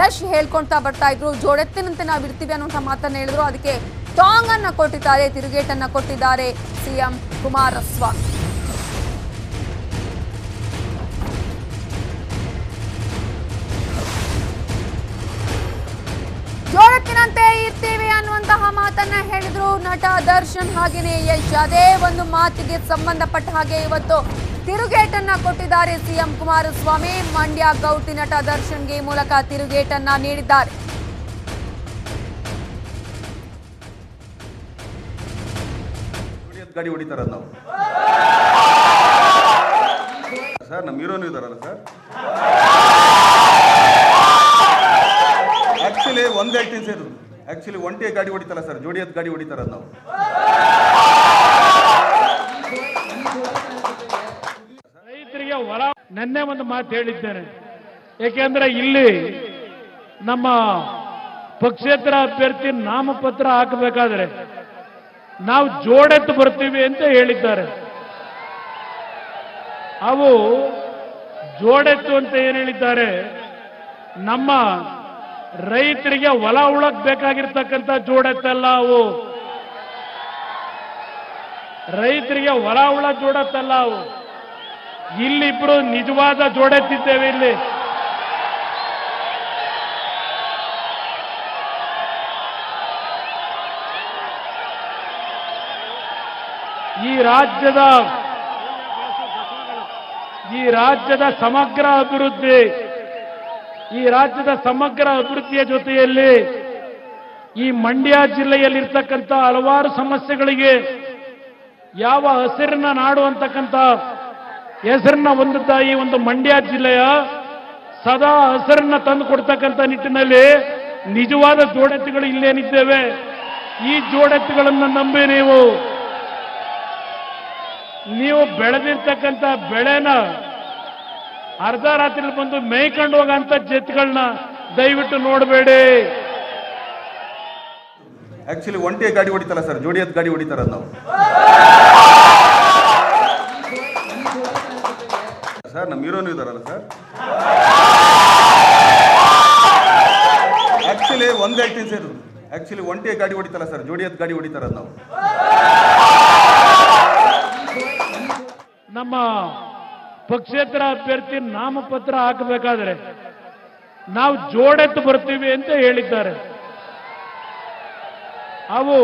ಯಶ್ ಹೇಳ್ಕೊಳ್ತಾ ಬರ್ತಾ ಇದ್ರು. ಜೋಡೆತ್ತಿನಂತೆ ನಾವಿರ್ತೀವಿ ಅನ್ನುವಂತಹ ಮಾತನ್ನ ಹೇಳಿದ್ರು. ಅದಕ್ಕೆ ಟಾಂಗ್ ಅನ್ನ ಕೊಟ್ಟಿದ್ದಾರೆ, ತಿರುಗೇಟನ್ನ ಕೊಟ್ಟಿದ್ದಾರೆ CM ಕುಮಾರಸ್ವಾಮಿ. ಜೋಡೆತ್ತಿನಂತೆ ಇರ್ತೀವಿ ಅನ್ನುವಂತಹ ಮಾತನ್ನ ಹೇಳಿದ್ರು ನಟ ದರ್ಶನ್ ಹಾಗೇನೆ ಯಶ್. ಅದೇ ಒಂದು ಮಾತಿಗೆ ಸಂಬಂಧಪಟ್ಟ ಹಾಗೆ ಇವತ್ತು ತಿರುಗೇಟನ್ನ ಕೊಟ್ಟಿದ್ದಾರೆ CM ಕುಮಾರಸ್ವಾಮಿ. ಮಂಡ್ಯ ಗೌತಿ ನಟ ದರ್ಶನ್ಗೆ ಈ ಮೂಲಕ ತಿರುಗೇಟನ್ನ ನೀಡಿದ್ದಾರೆ. ಗಾಡಿ ಹೊಡಿತಾರ ನಾವು ಸರ್, ನಮ್ಮ ಹೀರೋನು ಇದಾರಲ್ಲ ಸರ್. ಆಕ್ಚುಲಿ ಒಂದು ಆಕ್ಟಿಂಗ್ ಸರ್, ಆಕ್ಚುಲಿ ಒಂಟಿ ಗಾಡಿ ಹೊಡಿತಾರ ಸರ್, ಜೋಡಿ ಗಾಡಿ ಹೊಡಿತಾರ ನಾವು. ರೈತರಿಗೆ ಹೊಲ ನೆನ್ನೆ ಒಂದು ಮಾತು ಹೇಳಿದ್ದೇನೆ. ಏಕೆಂದ್ರೆ ಇಲ್ಲಿ ನಮ್ಮ ಪಕ್ಷೇತರ ಅಭ್ಯರ್ಥಿ ನಾಮಪತ್ರ ಹಾಕಬೇಕಾದ್ರೆ ನಾವು ಜೋಡೆತ್ತು ಬರ್ತೀವಿ ಅಂತ ಹೇಳಿದ್ದಾರೆ. ಅವು ಜೋಡೆತ್ತು ಅಂತ ಏನು ಹೇಳಿದ್ದಾರೆ, ನಮ್ಮ ರೈತರಿಗೆ ಹೊಲ ಉಳಕ್ ಬೇಕಾಗಿರ್ತಕ್ಕಂಥ ಜೋಡೆತ್ತಲ್ಲ ಅವು, ರೈತರಿಗೆ ಹೊಲ ಉಳ ಜೋಡೆತ್ತಲ್ಲ ಅವು. ಇಲ್ಲಿಬ್ರು ನಿಜವಾದ ಜೋಡೆತ್ತಿದ್ದೇವೆ. ಇಲ್ಲಿ ಈ ರಾಜ್ಯದ ಸಮಗ್ರ ಅಭಿವೃದ್ಧಿ, ಈ ರಾಜ್ಯದ ಸಮಗ್ರ ಅಭಿವೃದ್ಧಿಯ ಜೊತೆಯಲ್ಲಿ ಈ ಮಂಡ್ಯ ಜಿಲ್ಲೆಯಲ್ಲಿರ್ತಕ್ಕಂಥ ಹಲವಾರು ಸಮಸ್ಯೆಗಳಿಗೆ ಯಾವ ಹಸಿರಿನ ನಾಡು ಅಂತಕ್ಕಂಥ ಹೆಸರನ್ನ ಹೊಂದುತ್ತಾ ಈ ಒಂದು ಮಂಡ್ಯ ಜಿಲ್ಲೆಯ ಸದಾ ಹಸಿರನ್ನ ತಂದು ಕೊಡ್ತಕ್ಕಂಥ ನಿಟ್ಟಿನಲ್ಲಿ ನಿಜವಾದ ಜೋಡೆತ್ತುಗಳು ಇಲ್ಲೇನಿದ್ದೇವೆ. ಈ ಜೋಡೆತ್ತುಗಳನ್ನು ನಂಬಿ ನೀವು ನೀವು ಬೆಳೆದಿರ್ತಕ್ಕಂಥ ಬೆಳೆನ ಅರ್ಧ ರಾತ್ರಿ ಬಂದು ಮೇಯ್ಕೊಂಡು ಹೋಗಂತ ಜೆತ್ಗಳನ್ನ ದಯವಿಟ್ಟು ನೋಡಬೇಡಿ. ಆಕ್ಚುಲಿ ಒಂಟಿ ಗಾಡಿ ಹೊಡಿತಲ್ಲ ಸರ್, ಜೋಡಿ ಗಾಡಿ ಹೊಡಿತಾರ ನಾವು ಸರ್. ನಮ್ಮ ಹೀರೋನು ಇದಾರಲ್ಲ ಸರ್. ಆಕ್ಚುಲಿ ಒಂದ್ ಹೇಳ್ತೀನಿ ಸರ್, ಆಕ್ಚುಲಿ ಒಂಟಿ ಗಾಡಿ ಹೊಡಿತಲ್ಲ ಸರ್, ಜೋಡಿ ಗಾಡಿ ಹೊಡಿತಾರ ನಾವು. ನಮ್ಮ ಪಕ್ಷೇತರ ಅಭ್ಯರ್ಥಿ ನಾಮಪತ್ರ ಹಾಕಬೇಕಾದ್ರೆ ನಾವು ಜೋಡೆತ್ತು ಬರ್ತೀವಿ ಅಂತ ಹೇಳಿದ್ದಾರೆ. ಅವು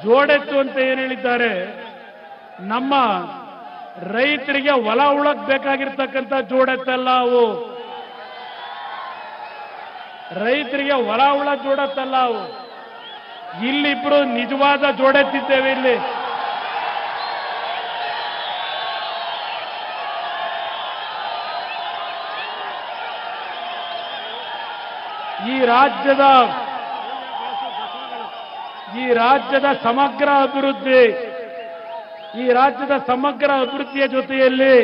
ಜೋಡೆತ್ತು ಅಂತ ಏನು ಹೇಳಿದ್ದಾರೆ, ನಮ್ಮ ರೈತರಿಗೆ ಹೊಲ ಉಳಕ್ ಬೇಕಾಗಿರ್ತಕ್ಕಂಥ ಜೋಡೆತ್ತಲ್ಲ, ಅವು ರೈತರಿಗೆ ಹೊಲ ಉಳ ಜೋಡೆತ್ತಲ್ಲ ಅವು. ಇಲ್ಲಿಬ್ರು ನಿಜವಾದ ಜೋಡೆತ್ತಿದ್ದೇವೆ. ಇಲ್ಲಿ ಈ ರಾಜ್ಯದ ಸಮಗ್ರ ಅಭಿವೃದ್ಧಿಯ ಜೊತೆಯಲ್ಲಿ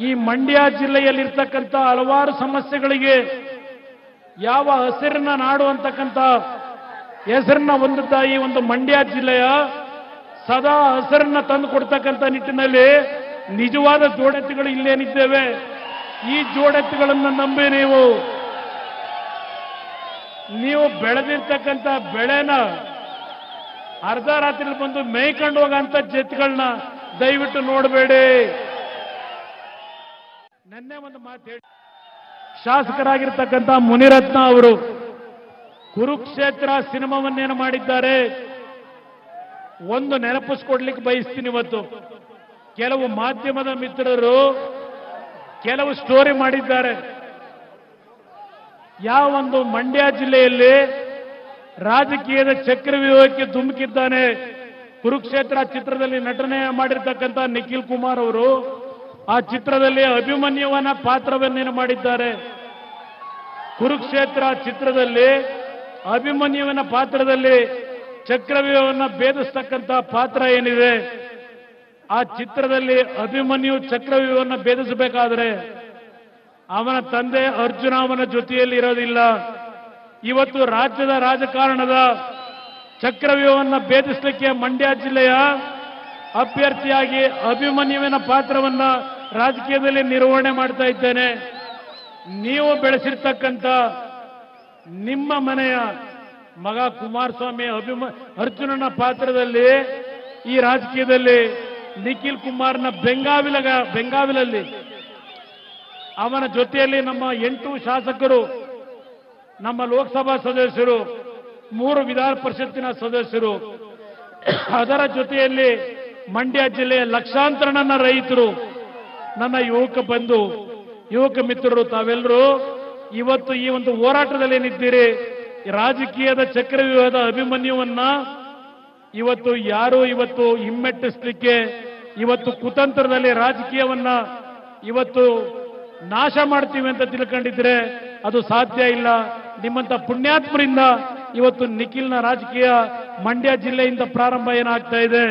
ಈ ಮಂಡ್ಯ ಜಿಲ್ಲೆಯಲ್ಲಿರ್ತಕ್ಕಂಥ ಹಲವಾರು ಸಮಸ್ಯೆಗಳಿಗೆ ಯಾವ ಹಸಿರನ್ನ ನಾಡು ಅಂತಕ್ಕಂಥ ಹೆಸರನ್ನ ಹೊಂದಿದ್ದ ಈ ಒಂದು ಮಂಡ್ಯ ಜಿಲ್ಲೆಯ ಸದಾ ಹಸಿರನ್ನ ತಂದು ಕೊಡ್ತಕ್ಕಂಥ ನಿಟ್ಟಿನಲ್ಲಿ ನಿಜವಾದ ಜೋಡೆತ್ತುಗಳು ಇಲ್ಲೇನಿದ್ದೇವೆ. ಈ ಜೋಡೆತ್ತುಗಳನ್ನು ನಂಬಿ ನೀವು ಬೆಳೆದಿರ್ತಕ್ಕಂಥ ಬೆಳೆನ ಅರ್ಧ ರಾತ್ರಿ ಬಂದು ಮೇಯ್ಕೊಂಡು ಹೋಗಂತ ಜೆತ್ಗಳನ್ನ ದಯವಿಟ್ಟು ನೋಡಬೇಡಿ. ನೆನ್ನೆ ಒಂದು ಮಾತು ಹೇಳಿ, ಶಾಸಕರಾಗಿರ್ತಕ್ಕಂಥ ಮುನಿರತ್ನ ಅವರು ಕುರುಕ್ಷೇತ್ರ ಸಿನಿಮಾವನ್ನೇನು ಮಾಡಿದ್ದಾರೆ, ಒಂದು ನೆನಪಿಸ್ಕೊಡ್ಲಿಕ್ಕೆ ಬಯಸ್ತೀನಿ. ಇವತ್ತು ಕೆಲವು ಮಾಧ್ಯಮದ ಮಿತ್ರರು ಕೆಲವು ಸ್ಟೋರಿ ಮಾಡಿದ್ದಾರೆ. ಯಾವ ಒಂದು ಮಂಡ್ಯ ಜಿಲ್ಲೆಯಲ್ಲಿ ರಾಜಕೀಯದ ಚಕ್ರವ್ಯೂಹಕ್ಕೆ ಧುಮುಕಿದ್ದಾನೆ. ಕುರುಕ್ಷೇತ್ರ ಚಿತ್ರದಲ್ಲಿ ನಟನೆ ಮಾಡಿರ್ತಕ್ಕಂಥ ನಿಖಿಲ್ ಕುಮಾರ್ ಅವರು ಆ ಚಿತ್ರದಲ್ಲಿ ಅಭಿಮನ್ಯುವನ ಪಾತ್ರವನ್ನೇನು ಮಾಡಿದ್ದಾರೆ. ಕುರುಕ್ಷೇತ್ರ ಚಿತ್ರದಲ್ಲಿ ಅಭಿಮನ್ಯುವನ ಪಾತ್ರದಲ್ಲಿ ಚಕ್ರವ್ಯೂಹವನ್ನು ಭೇದಿಸ್ತಕ್ಕಂಥ ಪಾತ್ರ ಏನಿದೆ, ಆ ಚಿತ್ರದಲ್ಲಿ ಅಭಿಮನ್ಯು ಚಕ್ರವ್ಯೂಹವನ್ನು ಭೇದಿಸಬೇಕಾದ್ರೆ ಅವನ ತಂದೆ ಅರ್ಜುನ ಅವನ ಜೊತೆಯಲ್ಲಿ ಇರೋದಿಲ್ಲ. ಇವತ್ತು ರಾಜ್ಯದ ರಾಜಕಾರಣದ ಚಕ್ರವ್ಯೂಹವನ್ನು ಭೇದಿಸಲಿಕ್ಕೆ ಮಂಡ್ಯ ಜಿಲ್ಲೆಯ ಅಭ್ಯರ್ಥಿಯಾಗಿ ಅಭಿಮನ್ಯುವಿನ ಪಾತ್ರವನ್ನ ರಾಜಕೀಯದಲ್ಲಿ ನಿರ್ವಹಣೆ ಮಾಡ್ತಾ ಇದ್ದೇನೆ. ನೀವು ಬೆಳೆಸಿರ್ತಕ್ಕಂಥ ನಿಮ್ಮ ಮನೆಯ ಮಗ ಕುಮಾರಸ್ವಾಮಿ ಅರ್ಜುನನ ಪಾತ್ರದಲ್ಲಿ ಈ ರಾಜಕೀಯದಲ್ಲಿ ನಿಖಿಲ್ ಕುಮಾರ್ನ ಬೆಂಗಾವಿಲಲ್ಲಿ ಅವನ ಜೊತೆಯಲ್ಲಿ ನಮ್ಮ 8 ಶಾಸಕರು, ನಮ್ಮ ಲೋಕಸಭಾ ಸದಸ್ಯರು, 3 ವಿಧಾನ ಪರಿಷತ್ತಿನ ಸದಸ್ಯರು, ಅದರ ಜೊತೆಯಲ್ಲಿ ಮಂಡ್ಯ ಜಿಲ್ಲೆಯ ಲಕ್ಷಾಂತರ ನನ್ನ ರೈತರು, ನನ್ನ ಯುವಕ ಮಿತ್ರರು, ತಾವೆಲ್ಲರೂ ಇವತ್ತು ಈ ಒಂದು ಹೋರಾಟದಲ್ಲಿ ನಿಂತಿರಿ. ರಾಜಕೀಯದ ಚಕ್ರವ್ಯೂಹದ ಅಭಿಮನ್ಯುವನ್ನ ಇವತ್ತು ಯಾರು ಹಿಮ್ಮೆಟ್ಟಿಸಲಿಕ್ಕೆ ಇವತ್ತು ಕುತಂತ್ರದಲ್ಲಿ ರಾಜಕೀಯವನ್ನ ಇವತ್ತು ನಾಶ ಮಾಡ್ತೀವಿ ಅಂತ ತಿಳ್ಕೊಂಡಿದ್ರೆ ಅದು ಸಾಧ್ಯ ಇಲ್ಲ. ನಿಮ್ಮಂತ ಪುಣ್ಯಾತ್ಮರಿಂದ ಇವತ್ತು ನಿಖಿಲ್ನ ರಾಜಕೀಯ ಮಂಡ್ಯ ಜಿಲ್ಲೆಯಿಂದ ಪ್ರಾರಂಭ ಏನಾಗ್ತಾ ಇದೆ.